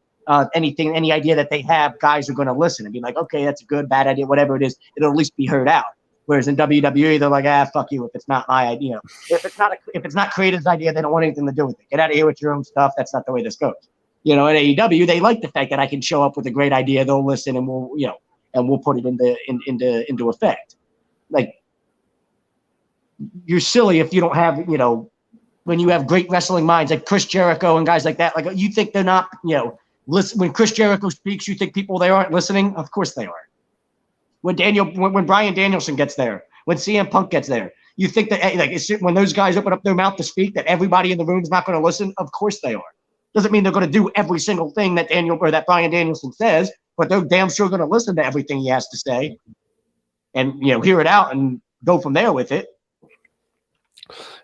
Any idea that they have, guys are going to listen and be like, okay, that's a good, bad idea, whatever it is, it'll at least be heard out. Whereas in WWE, they're like, fuck you if it's not my idea. If it's not creative's idea, they don't want anything to do with it. Get out of here with your own stuff. That's not the way this goes. At AEW, they like the fact that I can show up with a great idea, they'll listen, and we'll put it into effect. Like, you're silly if you don't have, when you have great wrestling minds like Chris Jericho and guys like that, like you think they're not, listen, when Chris Jericho speaks, you think people there aren't listening? Of course they are. When Bryan Danielson gets there, when CM Punk gets there, you think that when those guys open up their mouth to speak that everybody in the room is not going to listen? Of course they are. Doesn't mean they're going to do every single thing that Bryan Danielson says, but they're damn sure going to listen to everything he has to say and, hear it out and go from there with it.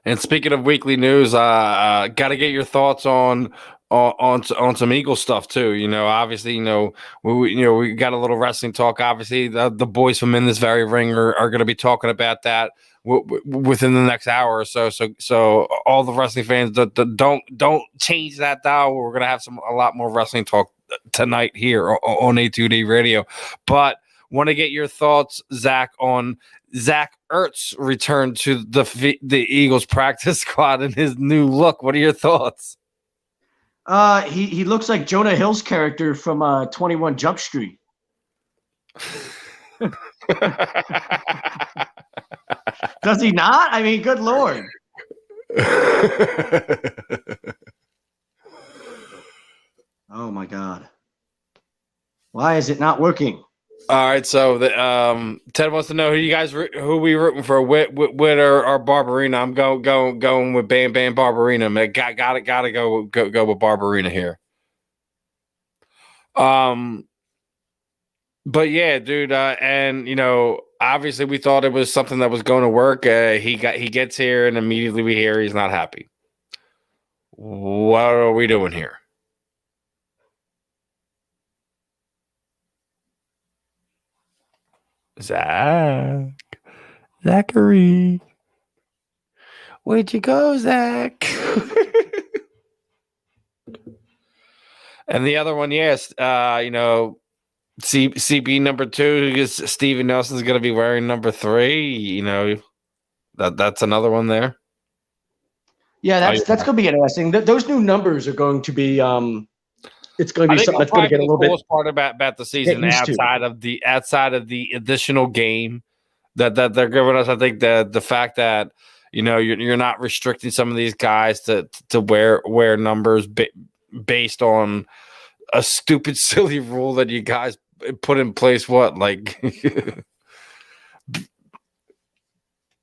And speaking of weekly news, got to get your thoughts on some Eagle stuff too. Obviously, we got a little wrestling talk. Obviously, the boys from In This Very Ring are going to be talking about that within the next hour or so. So all the wrestling fans, don't change that dial. We're going to have a lot more wrestling talk tonight here on A2D Radio. But want to get your thoughts, Zach, on Zach Ertz return to the Eagles practice squad and his new look. What are your thoughts? He looks like Jonah Hill's character from 21 Jump Street. Does he not? I mean, good Lord. Oh my God. Why is it not working? All right, so Ted wants to know who we rooting for, Whit or Barbarina. I'm going with Bam Bam Barbarina. Man, gotta go with Barbarina here. But yeah, dude, and obviously we thought it was something that was going to work. He gets here and immediately we hear he's not happy. What are we doing here? Zachary, where'd you go, Zach? And the other one, yes, CB number 2 is Steven Nelson's going to be wearing number 3. That's another one there. Yeah, that's going to be interesting. Those new numbers are going to be. It's going to be something that's going to get a little bit. The coolest part about the season, outside of the additional game that they're giving us, I think the fact that You know, you're not restricting some of these guys to wear numbers based on a stupid, silly rule that you guys put in place. What, like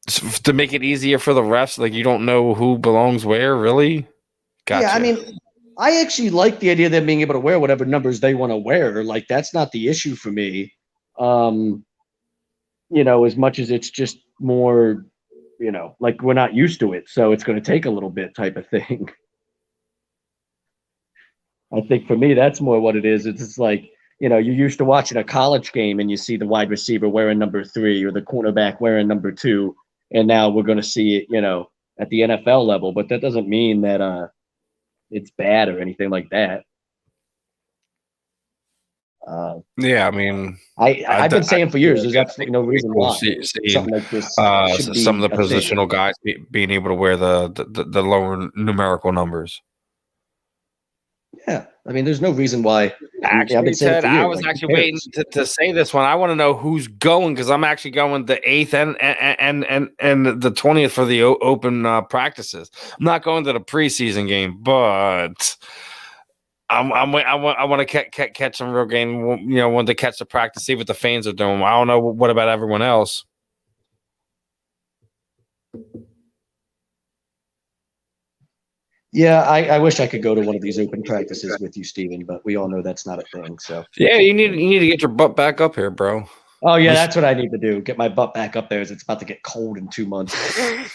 to make it easier for the refs? Like, you don't know who belongs where, really? Gotcha. Yeah, I mean, I actually like the idea of them being able to wear whatever numbers they want to wear. Like, that's not the issue for me. You know, as much as it's just more, you know, like we're not used to it, so it's going to take a little bit type of thing. I think for me, that's more what it is. It's just like, you know, you're used to watching a college game and you see the wide receiver wearing number 3 or the cornerback wearing number 2. And now we're going to see it, you know, at the NFL level. But that doesn't mean that it's bad or anything like that. Yeah, I mean, I've been saying for years, there's absolutely no reason why something like this some of the positional guys being able to wear the lower numerical numbers. Yeah, I mean, there's no reason why. Actually, I've been saying Ted, I was actually waiting to say this one. I want to know who's going, because I'm actually going the 8th and the 20th for the open practices. I'm not going to the preseason game, but I want to catch some real game. You know, want to catch the practice, see what the fans are doing. I don't know what about everyone else. Yeah, I wish I could go to one of these open practices with you, Steven, but we all know that's not a thing. So yeah, you need to get your butt back up here, bro. Oh yeah, that's what I need to do. Get my butt back up there, as it's about to get cold in 2 months. It's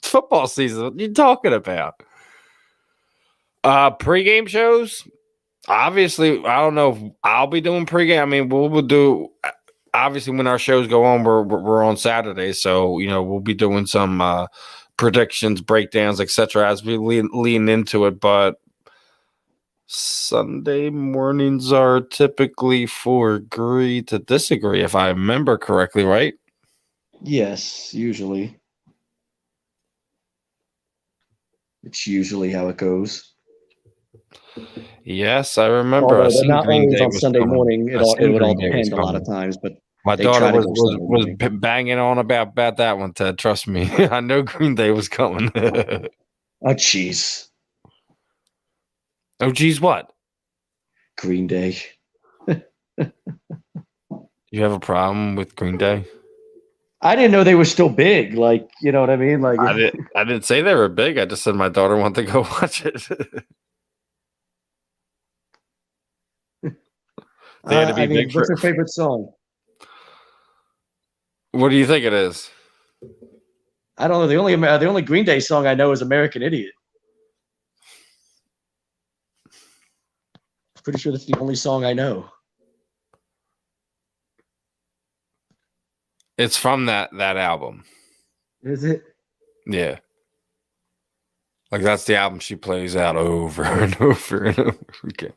football season. What are you talking about? Pre-game shows. Obviously, I don't know if I'll be doing pregame. I mean, we'll do. Obviously, when our shows go on, we're on Saturday, so you know we'll be doing some predictions, breakdowns, etc. as we lean into it. But Sunday mornings are typically for agree to disagree, if I remember correctly, right? Yes, usually. It's usually how it goes. Yes, I remember. Although they're not always on Sunday morning. It would all depend a lot of times, but my daughter was banging on about that one, Ted. Trust me. I know Green Day was coming. Oh, jeez. Oh, geez, what? Green Day. You have a problem with Green Day? I didn't know they were still big. Like, you know what I mean? Like, I didn't say they were big. I just said my daughter wanted to go watch it. They had to be big. What's your favorite song? What do you think it is? I don't know. The only Green Day song I know is "American Idiot." Pretty sure that's the only song I know. It's from that album. Is it? Yeah. Like that's the album she plays out over and over and over again.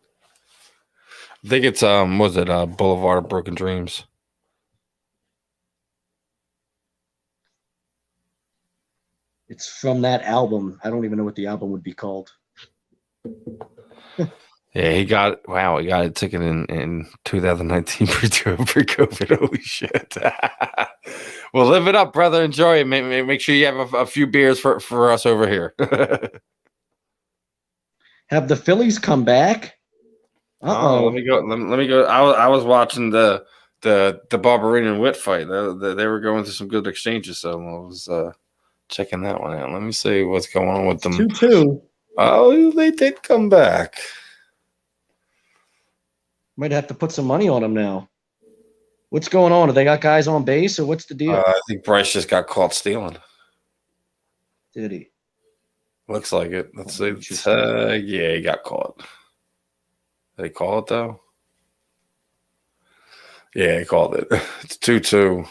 I think it's was it Boulevard of Broken Dreams? It's from that album. I don't even know what the album would be called. Yeah, he got a ticket in 2019 pre-COVID. Holy shit! Well, live it up, brother. Enjoy it. Make sure you have a few beers for us over here. Have the Phillies come back? Let me go. Let me go. I was watching the Barberina and Witt fight. They were going through some good exchanges, so I was checking that one out. Let me see what's going on with them. 2-2. Oh, they did come back. Might have to put some money on them now. What's going on? Have they got guys on base, or what's the deal? I think Bryce just got caught stealing. Did he? Looks like it. Let's see. Yeah, he got caught. Did he call it, though? Yeah, he called it. It's 2-2.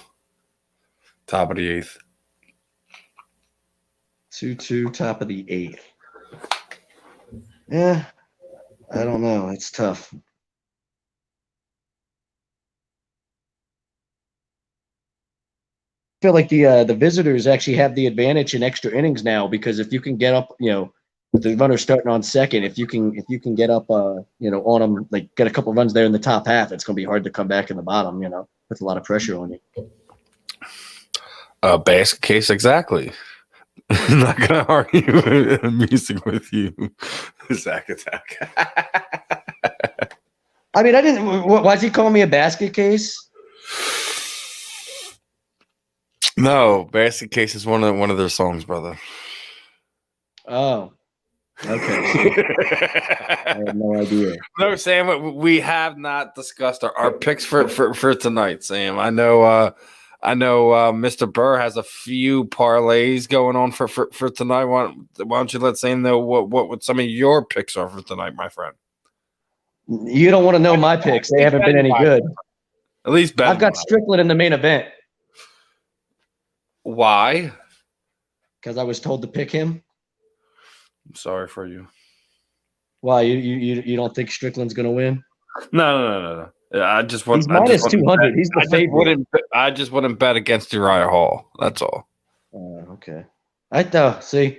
Top of the 8th. 2-2, top of the 8th. Yeah, I don't know. It's tough. I feel like the visitors actually have the advantage in extra innings now, because if you can get up, you know, with the runner starting on second, if you can get up, you know, on them, like get a couple runs there in the top half, it's going to be hard to come back in the bottom. You know, puts a lot of pressure on you. Basket case, exactly. I'm not gonna argue music with you, Zach Attack. I mean, I didn't. Why'd he call me a basket case? No, Basket Case is one of their songs, brother. Oh, okay. I had no idea. No, Sam, we have not discussed our picks for tonight, Sam. I know Mr. Burr has a few parlays going on for tonight. Why don't you let Sam know what some of your picks are for tonight, my friend? You don't want to know my picks. They haven't been any good. At least I've got Strickland in the main event. Why? Because I was told to pick him. I'm sorry for you. Why? You don't think Strickland's going to win? No. I just want. He's minus 200. He's the favorite. I just wouldn't bet against Uriah Hall. That's all. Okay. I thought. See,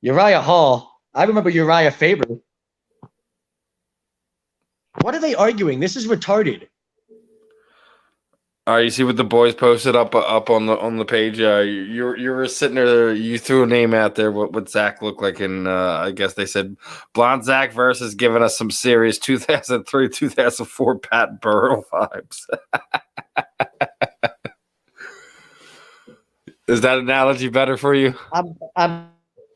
Uriah Hall. I remember Uriah Faber. What are they arguing? This is retarded. All right, you see what the boys posted up on the page. You were sitting there. You threw a name out there. What Zach looked like, and I guess they said Blonde Zach versus giving us some serious 2003, 2004 Pat Burrell vibes. Is that analogy better for you? I'm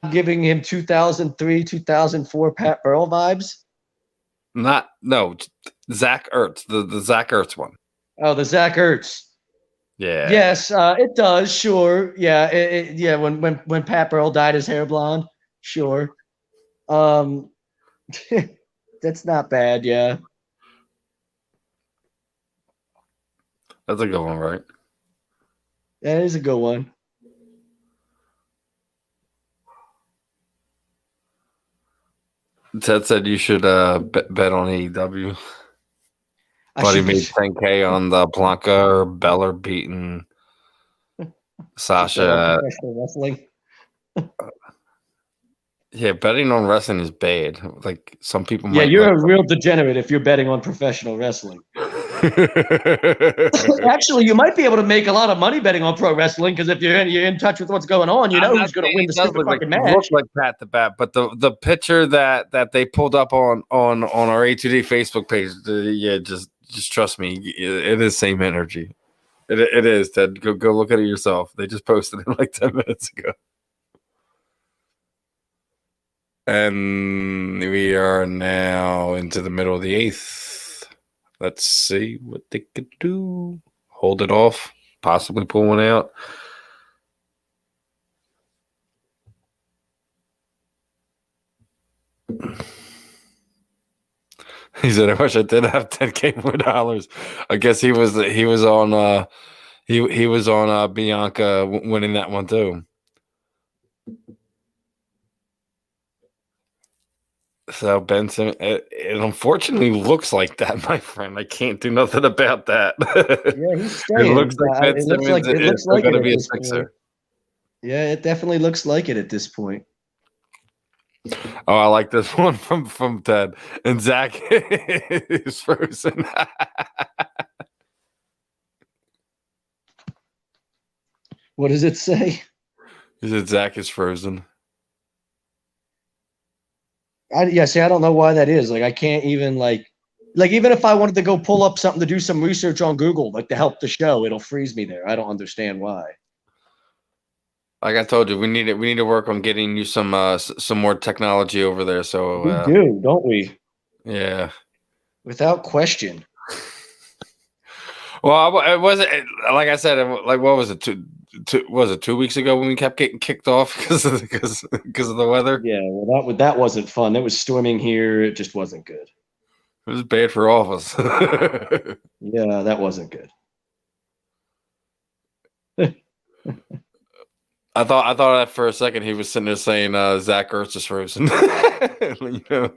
giving him 2003, 2004 Pat Burrell vibes. Zach Ertz, the Zach Ertz one. Oh, the Zach Ertz. Yeah. Yes, it does. Sure. Yeah. Yeah. When Pat Burrell dyed his hair blonde. Sure. That's not bad. Yeah. That's a good one, right? That is a good one. Ted said you should bet on AEW. But he made 10K on the Blanca or Beller beating Sasha. Professional wrestling. Yeah, betting on wrestling is bad. Like some people might. Yeah, you're a real degenerate if you're betting on professional wrestling. Actually, you might be able to make a lot of money betting on pro wrestling because if you're in touch with what's going on, you know who's going to win the stupid fucking match. Look like Pat the Bat, but the picture that they pulled up on our A2D Facebook page, just trust me, it is same energy. It is, Ted. Go look at it yourself. They just posted it like 10 minutes ago. And we are now into the middle of the 8th. Let's see what they could do. Hold it off, possibly pull one out. He said, "I wish I did have $10K more dollars." I guess he was on he was on Bianca winning that one too. So Benson, it unfortunately looks like that, my friend. I can't do nothing about that. Yeah, he's staying. It looks like Ben Simmons is going to be a sixer. Yeah, it definitely looks like it at this point. Oh, I like this one from Ted. And Zach is frozen. What does it say? He said Zach is frozen. I don't know why that is. Like, I can't even like even if I wanted to go pull up something to do some research on Google, like to help the show, it'll freeze me there. I don't understand why. Like I told you, we need to work on getting you some more technology over there. So we do, don't we? Yeah, without question. Well, it wasn't like I said. Like what was it? 2 weeks ago when we kept getting kicked off because of the weather? Yeah, well, that wasn't fun. It was storming here. It just wasn't good. It was bad for all of us. Yeah, that wasn't good. I thought that for a second he was sitting there saying Zach Ertz is frozen. You know?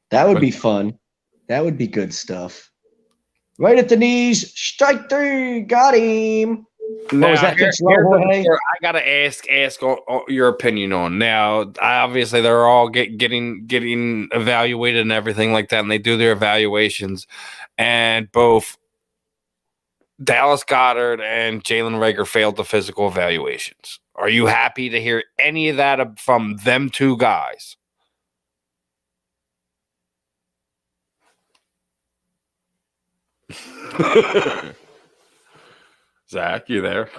That would be fun. That would be good stuff. Right at the knees, strike 3, got him. Now, I gotta ask your opinion on. Now, obviously, they're all getting evaluated and everything like that, and they do their evaluations, and both Dallas Goedert and Jalen Reagor failed the physical evaluations. Are you happy to hear any of that from them two guys? Zach, you there?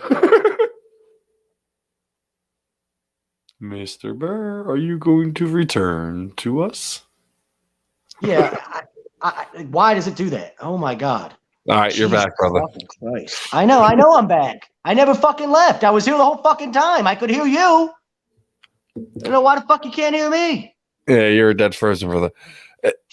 Mr. Burr, are you going to return to us? Yeah. Why does it do that? Oh, my God. All right, you're back, brother. Christ. I know I'm back. I never fucking left. I was here the whole fucking time. I could hear you. I don't know why the fuck you can't hear me. Yeah, you're a dead person, brother.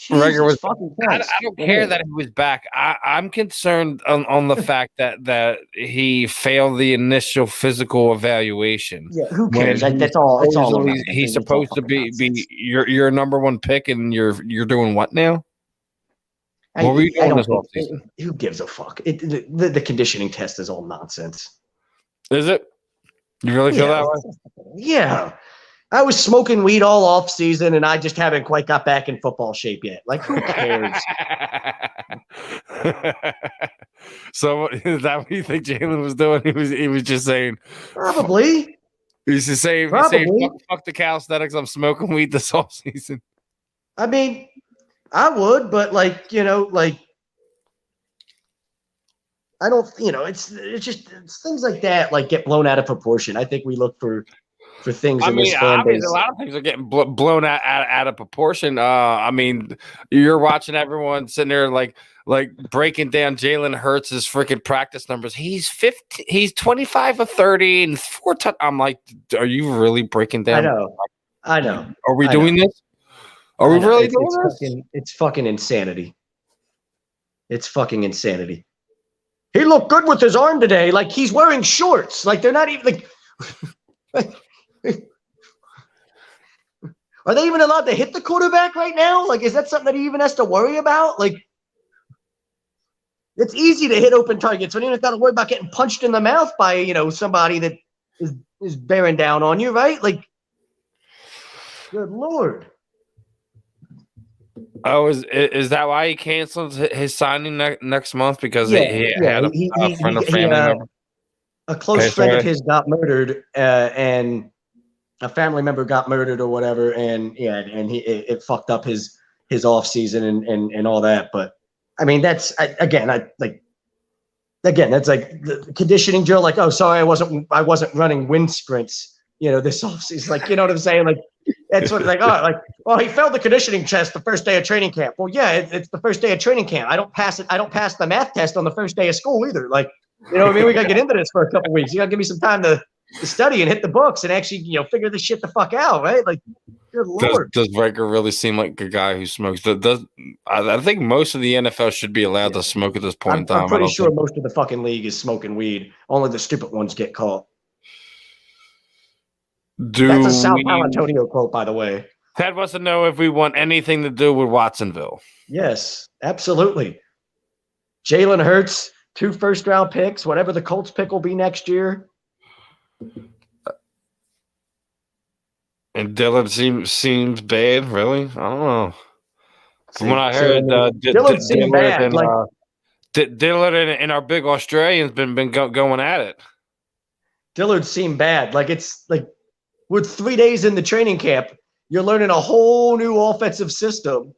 Reagor was. I don't care that he was back. I'm concerned on the fact that he failed the initial physical evaluation. Yeah, who cares? That's all. It's all. He's supposed to be your number one pick, and you're doing what now? What were you doing this offseason? Who gives a fuck? The conditioning test is all nonsense. Is it? You really feel that way? Yeah. I was smoking weed all off season, and I just haven't quite got back in football shape yet. Like, who cares? So is that what you think Jalen was doing? He was just saying, probably. He's just saying, fuck the calisthenics. I'm smoking weed this off season. I mean, I would, but I don't. It's things like that get blown out of proportion. I think we look for things. I mean, obviously, a lot of things are getting blown out of proportion. I mean, you're watching everyone sitting there like breaking down Jalen Hurts' freaking practice numbers. He's 25 of 30 and 4 touchdowns. I'm like, are you really breaking down? I know. Are we doing this? Are we really doing this? It's fucking insanity. It's fucking insanity. He looked good with his arm today. Like, he's wearing shorts. Like, they're not even Are they even allowed to hit the quarterback right now? Like, is that something that he even has to worry about? Like, it's easy to hit open targets when you don't got to worry about getting punched in the mouth by, somebody that is bearing down on you, right? Like, good Lord. Oh, is that why he canceled his signing next month? Because he had a friend or family member? A close friend of his got murdered, and a family member got murdered or whatever, and it fucked up his off season and all that. But I mean, that's that's like the conditioning drill. Like, oh, sorry, I wasn't running wind sprints, this off season. Like, you know what I'm saying? Like, that's what he failed the conditioning test the first day of training camp. Well, yeah, it's the first day of training camp. I don't pass the math test on the first day of school either. Like, you know what I mean? We got to get into this for a couple weeks. You got to give me some time to study and hit the books and actually, figure this shit the fuck out, right? Like, good Lord. Does Reagor really seem like a guy who smokes? I think most of the NFL should be allowed to smoke at this point in time. I'm pretty sure most of the fucking league is smoking weed. Only the stupid ones get caught. That's a Sal Palantonio quote, by the way. Ted wants to know if we want anything to do with Watsonville. Yes, absolutely. Jalen Hurts, 2 first-round picks, whatever the Colts pick will be next year. And Dillard seems bad, really? I don't know. From what I heard, Dillard seemed bad. Dillard and our big Australian's been going at it. Dillard seemed bad. Like, it's like with 3 days in the training camp, you're learning a whole new offensive system.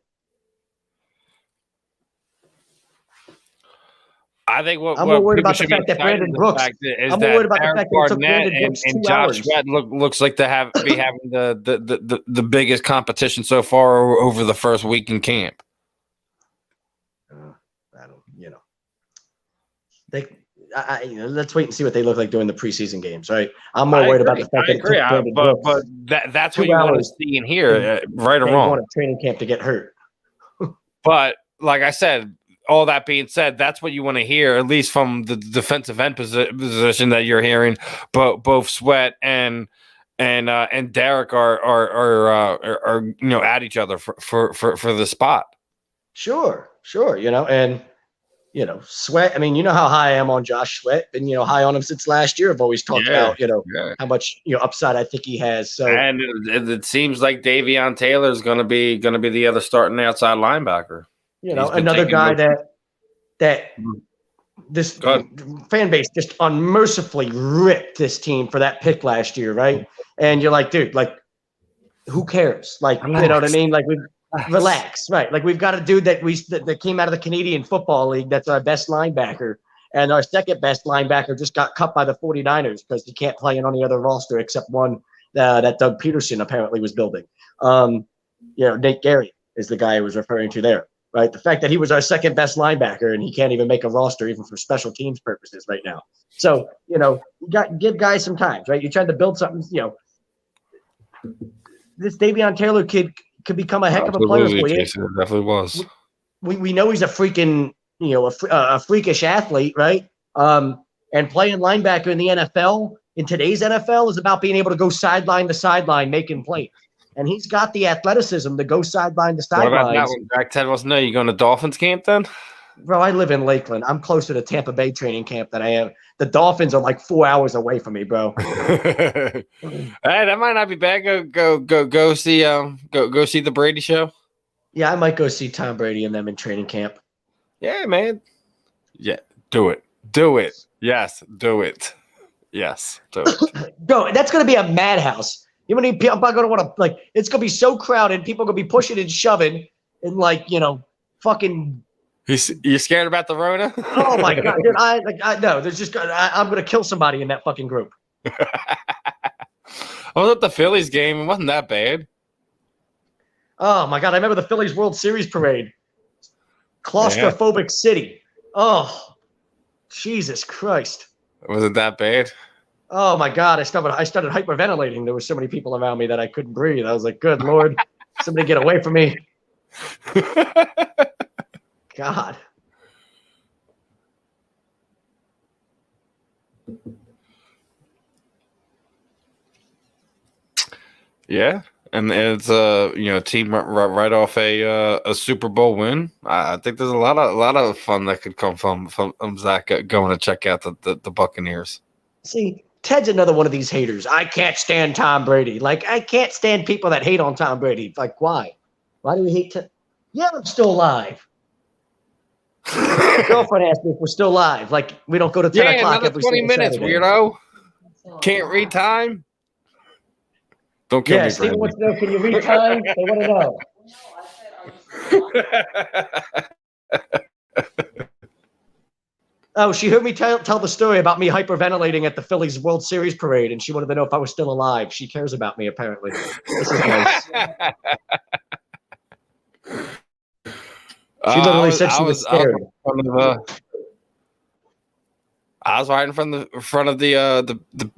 I think I'm more worried about the fact that Brandon Brooks. I'm more worried about the fact that it took Brandon Brooks and Josh Sweat looks like to be having the biggest competition so far over the first week in camp. Let's wait and see what they look like during the preseason games, right? I'm more worried about the fact that it took Brandon Brooks, but that's what you want to see and hear, right or wrong. Want a training camp to get hurt. But like I said, all that being said, that's what you want to hear, at least from the defensive end position that you're hearing. But both Sweat and Derek are at each other for the spot. Sure, and Sweat. I mean, you know how high I am on Josh Sweat. Been high on him since last year. I've always talked about how much upside I think he has. So and it seems like Davion Taylor is going to be the other starting outside linebacker. Another guy that this fan base just unmercifully ripped this team for that pick last year, right? And you're like, dude, like, who cares? Like, relax. You know what I mean? Like, relax, right? Like, we've got a dude that came out of the Canadian Football League that's our best linebacker, and our second best linebacker just got cut by the 49ers because he can't play in any other roster except one that Doug Peterson apparently was building. Nate Gary is the guy I was referring to there, right? The fact that he was our second best linebacker and he can't even make a roster even for special teams purposes right now. So, you got to give guys some time, right? You're trying to build something, this Davion Taylor kid could become a heck of a player for you. Jason, it definitely was. We know he's a freaking, a freakish athlete, right? And playing linebacker in the NFL, in today's NFL, is about being able to go sideline to sideline, making plays. And he's got the athleticism to go sideline to sideline. What about that one? Jack Ted wants to know, you going to Dolphins camp then? Bro, I live in Lakeland. I'm closer to Tampa Bay training camp than I am. The Dolphins are like 4 hours away from me, bro. Hey, that might not be bad. Go see the Brady show. Yeah, I might go see Tom Brady and them in training camp. Yeah, man. Yeah, do it. Do it. Yes, do it. Yes, do it. Bro, that's gonna be a madhouse. You know, I'm not gonna want to it's gonna be so crowded. People are gonna be pushing and shoving, and fucking. You scared about the Rona? Oh my god, dude! No. There's just I'm gonna kill somebody in that fucking group. I was at the Phillies game. It wasn't that bad. Oh my god, I remember the Phillies World Series parade. Claustrophobic city. Oh, Jesus Christ! Was it that bad? Oh my god, I started hyperventilating. There were so many people around me that I couldn't breathe. I was like, "Good Lord, somebody get away from me!" God. Yeah, and it's team right off a Super Bowl win. I think there's a lot of fun that could come from Zach going to check out the Buccaneers. See, Ted's another one of these haters. I can't stand Tom Brady. Like, I can't stand people that hate on Tom Brady. Like, why? Why do we hate Ted? Yeah, I'm still alive. My girlfriend asked me if we're still live. Like, we don't go to 10 o'clock every 20 minutes, Saturday. Weirdo. Can't read time. Don't kill me, Stephen wants to know, can you read time? They want to know. Oh, she heard me tell the story about me hyperventilating at the Phillies World Series parade, and she wanted to know if I was still alive. She cares about me, apparently. This is nice. She literally said she was scared. I was right in front of the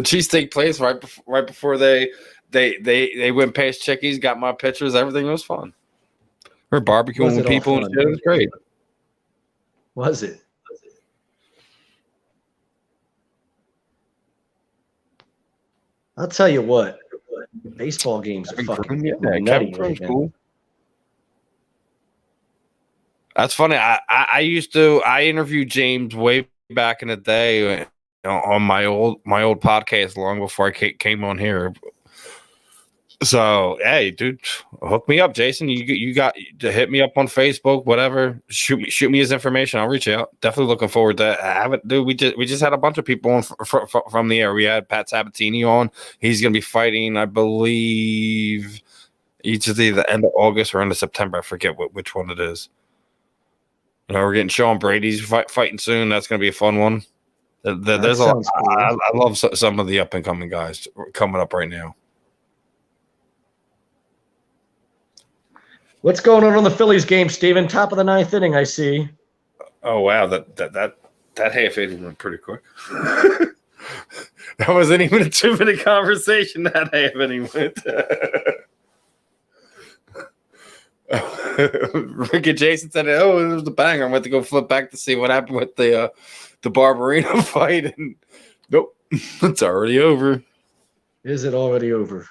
cheesesteak place right before they went past Chickies, got my pictures. Everything was fun. We're barbecuing with people and shit. It was great. Was it? I'll tell you what. Baseball games are fucking nutty right now. Cool. That's funny. I interviewed James way back in the day on my old podcast long before I came on here. So hey, dude, hook me up, Jason. You got to hit me up on Facebook, whatever. Shoot me his information. I'll reach out. Definitely looking forward to have it, dude. We just had a bunch of people on from the air. We had Pat Sabatini on. He's gonna be fighting, I believe, each of the end of August or end of September. I forget which one it is. We're getting Sean Brady's fighting soon. That's going to be a fun one. There's a lot. Cool. I love some of the up and coming guys coming up right now. What's going on the Phillies game, Steven? Top of the ninth inning, I see. Oh wow, that half inning went pretty quick. That wasn't even a 2-minute conversation. That half inning went. Ricky Jason said, "Oh, it was the banger." I went to go flip back to see what happened with the Barbarino fight, and nope, it's already over. Is it already over?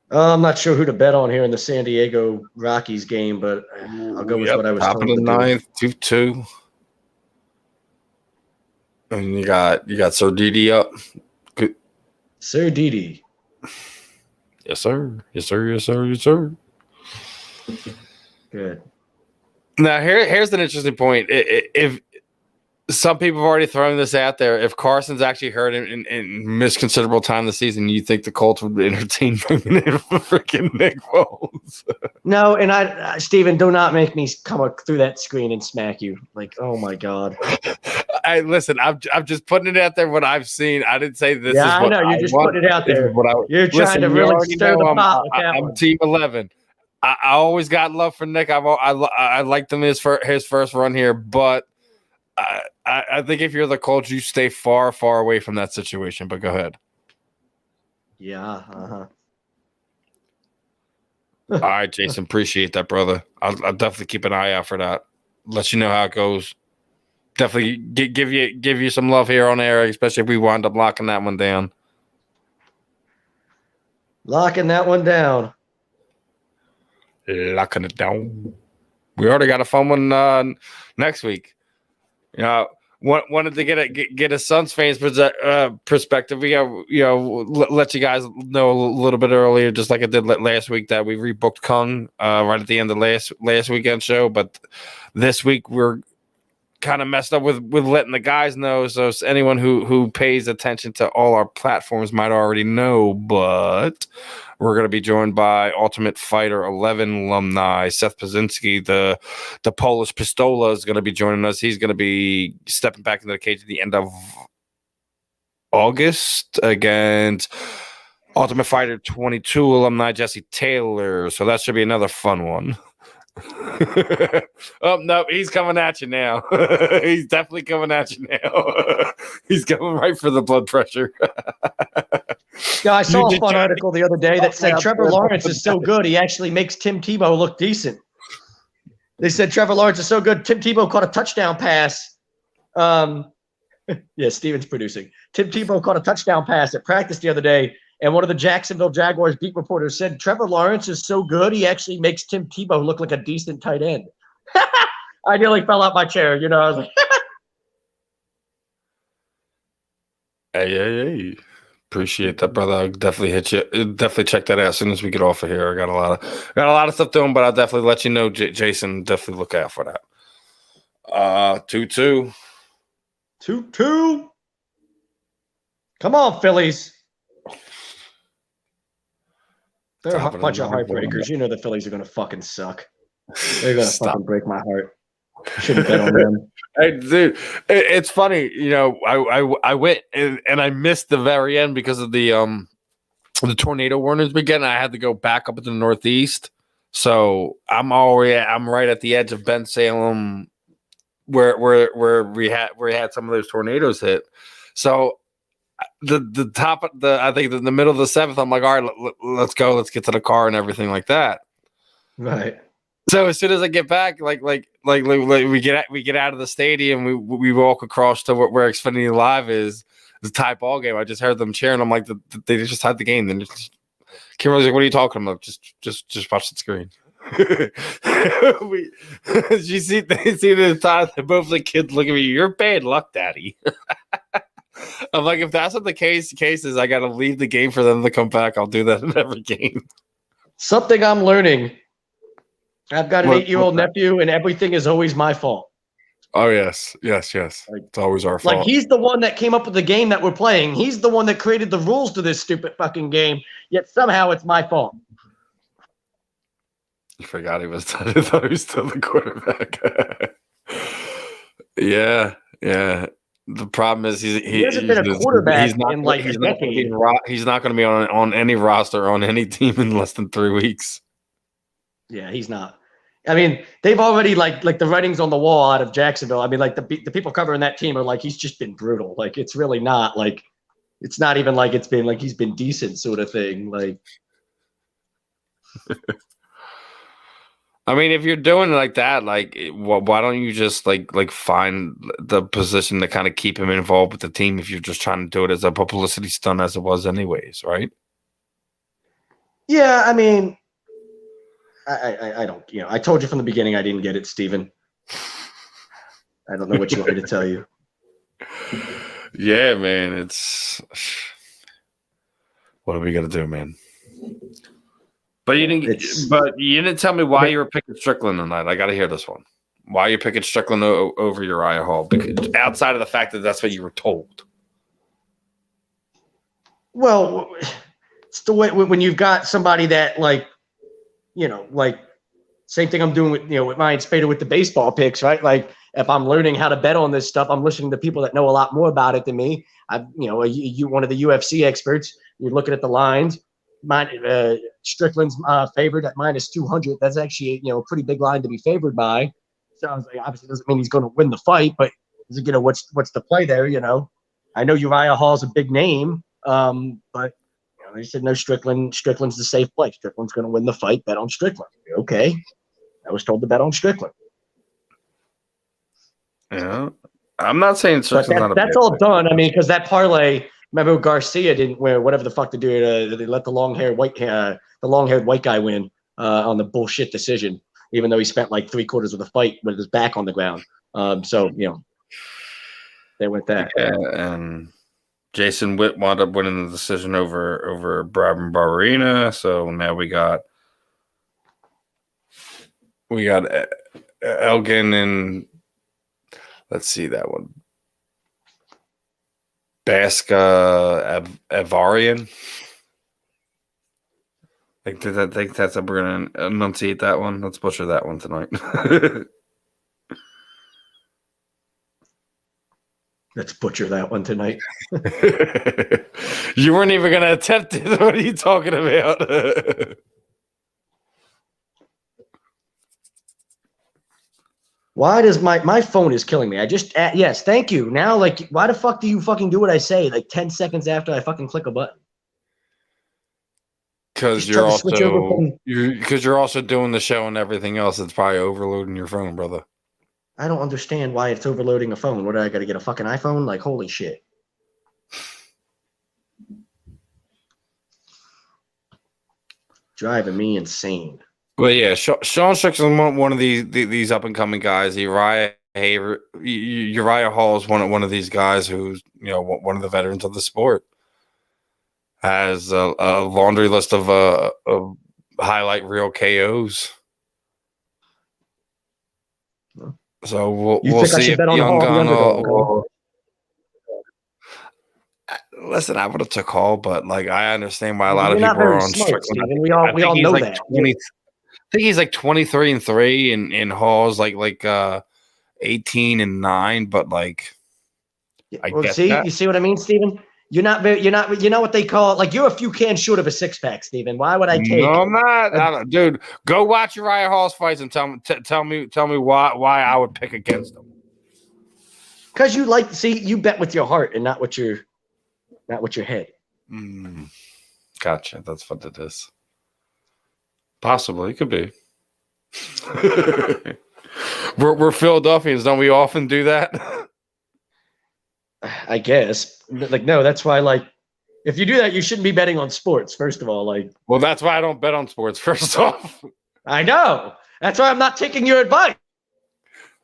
I'm not sure who to bet on here in the San Diego Rockies game, but I'll go with what I was top told of the ninth, 2-2, and you got Sir Didi up. Good. Sir Didi. Yes, sir. Yes, sir. Yes, sir. Yes, sir. Good. Now, here's an interesting point. If some people have already thrown this out there, if Carson's actually hurt in missed considerable time this season, you think the Colts would entertain bringing in freaking Nick Foles? No, and Steven, do not make me come through that screen and smack you. Like, oh my God. Listen, I'm just putting it out there what I've seen. I didn't say this. Yeah, is what I know. You're just putting it out there. You're trying to you really already stir know the pot with that I'm one. Team 11. I always got love for Nick. I liked him his first run here, but I think if you're the Colts, you stay far, far away from that situation. But go ahead. Yeah. Uh-huh. All right, Jason. Appreciate that, brother. I'll definitely keep an eye out for that. Let you know how it goes. Definitely give you some love here on air, especially if we wind up locking that one down. Locking that one down. Locking it down. We already got a fun one next week. Wanted to get a Suns fans perspective. We got let you guys know a little bit earlier, just like I did last week, that we rebooked Cung right at the end of last weekend show. But this week we're kind of messed up with letting the guys know. So anyone who pays attention to all our platforms might already know, but we're going to be joined by Ultimate Fighter 11 alumni Seth Pazinski. The Polish Pistola is going to be joining us. He's going to be stepping back into the cage at the end of August against Ultimate Fighter 22 alumni Jesse Taylor. So that should be another fun one. Oh no, he's coming at you now. He's definitely coming at you now. He's going right for the blood pressure. Yeah, I saw a fun article the other day that said Trevor Lawrence is so good he actually makes Tim Tebow look decent. They said Trevor Lawrence is so good. Tim Tebow caught a touchdown pass. Yeah, Steven's producing. Tim Tebow caught a touchdown pass at practice the other day. And one of the Jacksonville Jaguars beat reporters said Trevor Lawrence is so good he actually makes Tim Tebow look like a decent tight end. I nearly fell out my chair. I was like, Hey. Appreciate that, brother. I'll definitely hit you. Definitely check that out as soon as we get off of here. I got a lot of stuff doing, but I'll definitely let you know, Jason. Definitely look out for that. 2-2. 2-2. Come on, Phillies. They're a bunch of heartbreakers. The Phillies are going to fucking suck. They're going to fucking break my heart. Shouldn't bet on them. Hey, dude, it's funny. I went and I missed the very end because of the tornado warnings we get, and I had to go back up to the Northeast. So I'm right at the edge of Ben Salem, where we had some of those tornadoes hit. So the top of I think in the middle of the 7th, I'm like, all right, let's go, let's get to the car and everything like that. Right. So as soon as I get back, like we get out of the stadium, we walk across to where Xfinity Live is, the tie ball game. I just heard them cheering. I'm like, they just tied the game. Then Kimberly's like, what are you talking about? Just watch the screen. They see the time. Both the kids look at me. You're bad luck, Daddy. I'm like, if that's what the case is, I got to leave the game for them to come back. I'll do that in every game. Something I'm learning. I've got an 8-year-old nephew, and everything is always my fault. Oh, yes. It's always our fault. Like, he's the one that came up with the game that we're playing. He's the one that created the rules to this stupid fucking game, yet somehow it's my fault. You forgot he was still the quarterback. Yeah. The problem is he hasn't been a quarterback he's not, in like he's a not decade. He's not going to be on any roster on any team in less than 3 weeks. Yeah, he's not. I mean, they've already like the writings on the wall out of Jacksonville. I mean, like the people covering that team are like, he's just been brutal. Like, it's really not like, it's not even like it's been like he's been decent sort of thing. Like, I mean, if you're doing it like that, like, why don't you just like find the position to kind of keep him involved with the team if you're just trying to do it as a publicity stunt as it was anyways, right? Yeah, I mean, I don't, I told you from the beginning I didn't get it, Steven. I don't know what you want me to tell you. Yeah, man, what are we gonna do, man? But you didn't tell me why you were picking Strickland tonight. I got to hear this one. Why are you picking Strickland over Uriah Hall? Because outside of the fact that that's what you were told. Well, it's the way when you've got somebody that like same thing I'm doing with with Ryan Spader with the baseball picks, right? Like if I'm learning how to bet on this stuff, I'm listening to people that know a lot more about it than me. You one of the UFC experts. You're looking at the lines. Strickland's favored at -200. That's actually a pretty big line to be favored by. Sounds like obviously doesn't mean he's going to win the fight, but what's the play there? I know Uriah Hall's a big name, but they said no, Strickland. Strickland's the safe play. Strickland's going to win the fight. Bet on Strickland. Okay, I was told to bet on Strickland. Yeah, I'm not saying Strickland's that's all done. I mean, because that parlay. Remember Garcia didn't wear whatever the fuck to do it. They let the long-haired white guy win on the bullshit decision, even though he spent like 3/4 of the fight with his back on the ground. So they went that. Yeah, and Jason Witt wound up winning the decision over Brabham Barberina. So now we got Elgin and let's see that one. Baska Avarian. I think that's how we're going to enunciate that one. Let's butcher that one tonight. Let's butcher that one tonight. You weren't even going to attempt it. What are you talking about? Why does my phone is killing me? I just yes, thank you. Now, like, why the fuck do you fucking do what I say? Like 10 seconds after I fucking click a button. Because you're also doing the show and everything else. It's probably overloading your phone, brother. I don't understand why it's overloading a phone. What do I got to get a fucking iPhone? Like, holy shit. Driving me insane. Well, yeah, Sean Strickland, one of these up and coming guys. Uriah Hall is one of these guys who's one of the veterans of the sport. Has a laundry list of highlight reel KOs. So we'll see if the young gun. Listen, I would have took Hall, but like I understand why a lot of people are on Strickland. We all know that. I think he's like 23-3, and Hall's like 18-9. But like, you see what I mean, Steven? You're not. You know what they call like you're a few cans short of a six-pack, Steven. Why would I take? No, I'm not. Dude, go watch Uriah Hall's fights and tell me why I would pick against him. Because you bet with your heart and not with your head. Gotcha. That's what it is. Possibly, it could be. we're Philadelphians, don't we often do that? I guess. Like, no, that's why. Like, if you do that, you shouldn't be betting on sports. First of all, like. Well, that's why I don't bet on sports. First off, I know. That's why I'm not taking your advice.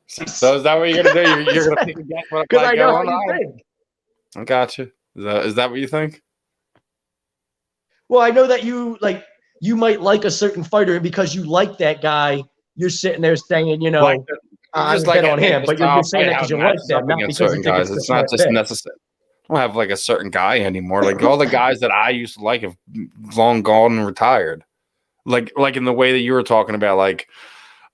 So is that what you're gonna do? You're gonna pick against what I know how you think. I got you. Is that what you think? Well, I know that you might like a certain fighter because you like that guy. You're sitting there saying, I just bet on him, but you're saying that because you like them, not because certain guys. It's not just necessary. I don't have like a certain guy anymore. Like all the guys that I used to like have long gone and retired. Like in the way that you were talking about, like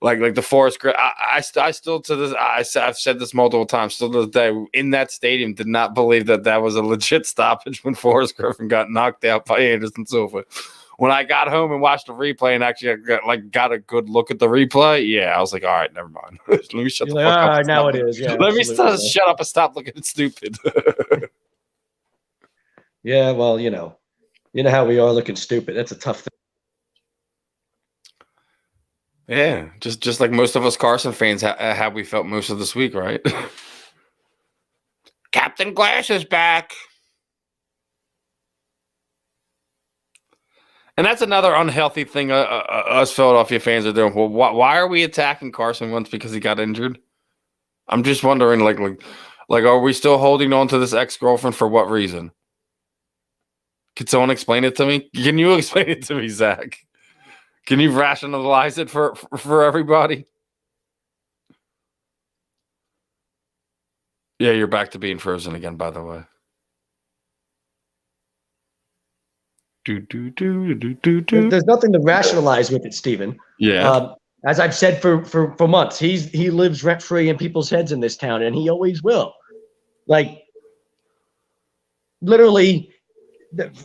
the Forrest Griffin. I still to this. I've said this multiple times. Still to this day, in that stadium, did not believe that was a legit stoppage when Forrest Griffin got knocked out by Anderson Silva. When I got home and watched the replay and actually got a good look at the replay, yeah, I was like, all right, never mind. Let me shut the fuck up. Now it is. Yeah, let me shut up and stop looking stupid. Yeah, well, you know how we are looking stupid. That's a tough thing. Yeah, just like most of us Carson fans how we felt most of this week, right? Captain Glass is back. And that's another unhealthy thing us Philadelphia fans are doing. Well, why are we attacking Carson Wentz because he got injured? I'm just wondering, like, are we still holding on to this ex-girlfriend for what reason? Can someone explain it to me? Can you explain it to me, Zach? Can you rationalize it for everybody? Yeah, you're back to being frozen again, by the way. There's nothing to rationalize with it, Stephen. Yeah. As I've said for months, he lives rent free in people's heads in this town, and he always will. Like, literally,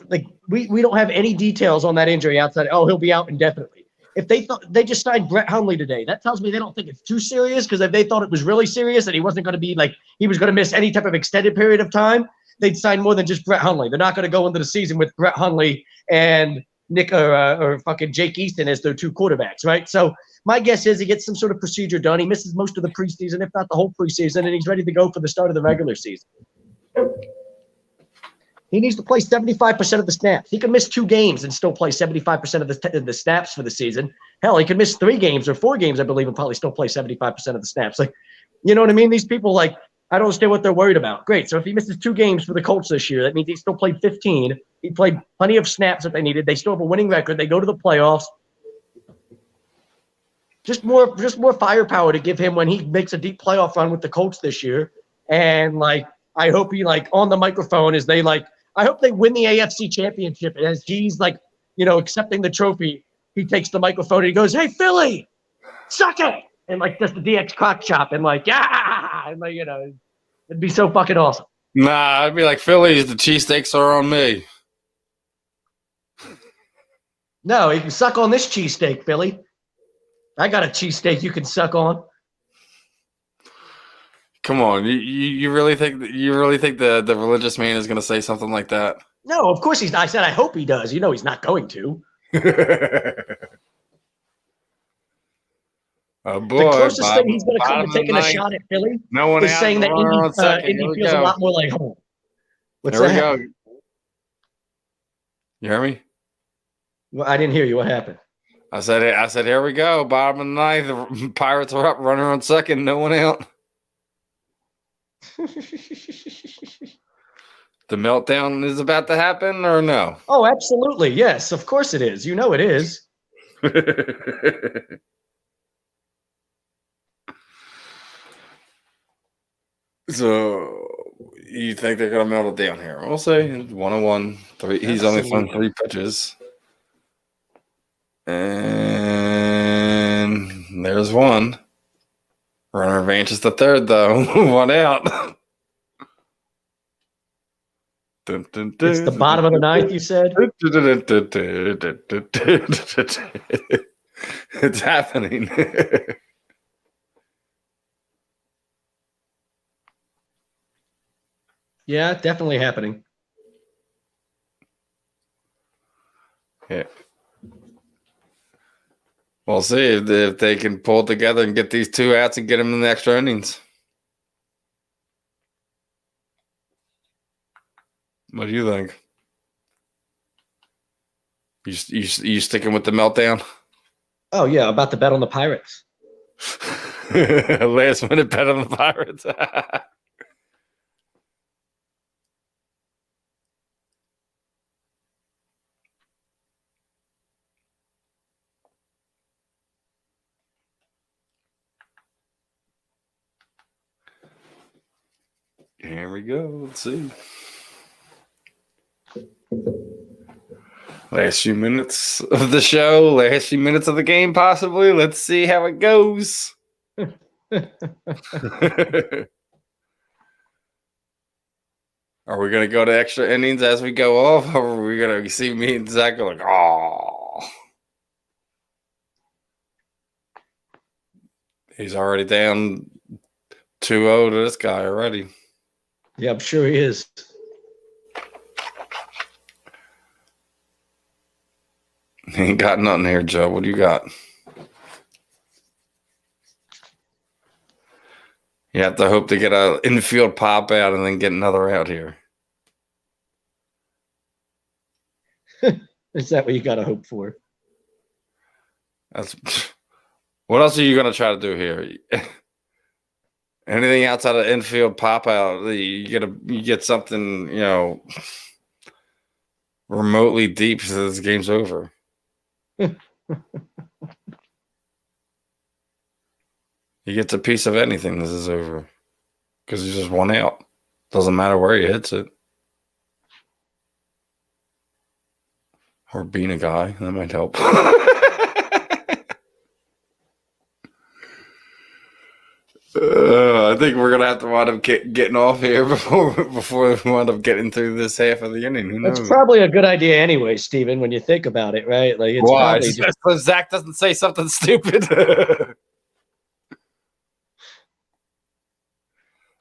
like we don't have any details on that injury outside. Oh, he'll be out indefinitely. If they thought they just signed Brett Hundley today, that tells me they don't think it's too serious. Because if they thought it was really serious and he wasn't going to be like he was going to miss any type of extended period of time, they'd sign more than just Brett Hundley. They're not going to go into the season with Brett Hundley and Nick or fucking Jake Easton as their two quarterbacks, right? So my guess is he gets some sort of procedure done. He misses most of the preseason, if not the whole preseason, and he's ready to go for the start of the regular season. He needs to play 75% of the snaps. He can miss 2 games and still play 75% of the snaps for the season. Hell, he could miss 3 games or 4 games, I believe, and probably still play 75% of the snaps. Like, you know what I mean? These people, like, I don't understand what they're worried about. Great. So if he misses 2 games for the Colts this year, that means he still played 15. He played plenty of snaps that they needed. They still have a winning record. They go to the playoffs. Just more firepower to give him when he makes a deep playoff run with the Colts this year. And, like, I hope he, like, on the microphone is they, like, I hope they win the AFC championship. And as he's, like, you know, accepting the trophy, he takes the microphone and he goes, "Hey, Philly, suck it!" And, like, does the DX cock chop and, like, yeah! And, like, you know, it'd be so fucking awesome. Nah, I'd be like, Phillies, the cheesesteaks are on me. No, you can suck on this cheesesteak, Philly. I got a cheesesteak you can suck on. Come on, you really think the religious man is going to say something like that? No, of course he's not. I said I hope he does. You know he's not going to. Oh boy! The closest thing he's going to come to taking a shot at Philly is saying that Indy feels a lot more like home. What's that? Here we go. You hear me? Well, I didn't hear you. What happened? I said, here we go. Bottom of the ninth. The Pirates are up, runner on second, no one out. The meltdown is about to happen, or no? Oh, absolutely. Yes, of course it is. You know it is. So, you think they're going to melt it down here? We'll say 1-1. He's only thrown 3 pitches. And there's one. Runner advances to third, though. 1 out. It's the bottom of the ninth, you said? It's happening. Yeah, definitely happening. Yeah. We'll see if they can pull it together and get these 2 outs and get them in the extra innings. What do you think? You sticking with the meltdown? Oh, yeah, about to bet on the Pirates. Last minute bet on the Pirates. Here we go. Let's see. Last few minutes of the show, last few minutes of the game, possibly. Let's see how it goes. Are we going to go to extra innings as we go off, or are we going to see me and Zach go like, oh? He's already down 2-0 to this guy already. Yeah, I'm sure he is. He ain't got nothing here, Joe. What do you got? You have to hope to get an infield pop out and then get another out here. Is that what you got to hope for? That's what else are you going to try to do here? Anything outside of infield pop out, you get something, you know, remotely deep so this game's over. He gets a piece of anything, this is over. because he's just 1 out. Doesn't matter where he hits it. Or being a guy, that might help. I think we're gonna have to wind up getting off here before we wind up getting through this half of the inning. Who knows? That's probably a good idea anyway, Steven, when you think about it, right? Like, it's Why? probably just So Zach doesn't say something stupid.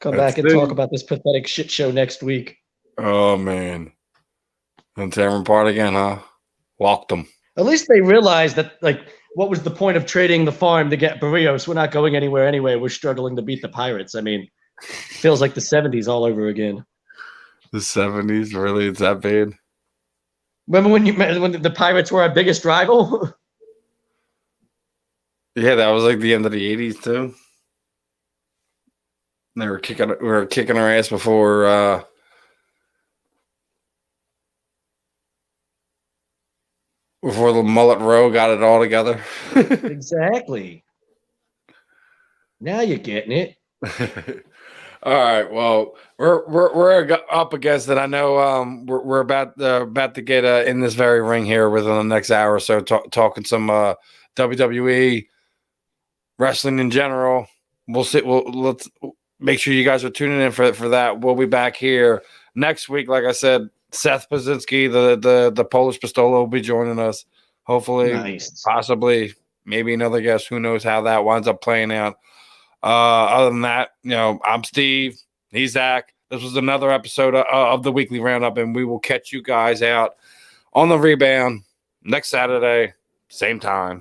come back and talk about this pathetic shit show next week. Oh man, and tear him apart again, huh? Walked them. At least they realized that, like, what was the point of trading the farm to get Barrios? We're not going anywhere anyway. We're struggling to beat the Pirates. I mean, feels like the 70s all over again. The 70s, really? It's that bad? Remember when the Pirates were our biggest rival? Yeah, that was like the end of the 80s too. They were kicking our ass before the mullet row got it all together. Exactly. Now you're getting it. All right. Well, we're up against it. I know we're about to get in this very ring here within the next hour or so, talking some WWE wrestling in general. Let's make sure you guys are tuning in for that. We'll be back here next week. Like I said, Seth Pazinski, the Polish Pistola, will be joining us. Hopefully, Nice. possibly, maybe another guest. Who knows how that winds up playing out. Other than that, I'm Steve. He's Zach. This was another episode of the Weekly Roundup, and we will catch you guys out on the rebound next Saturday, same time.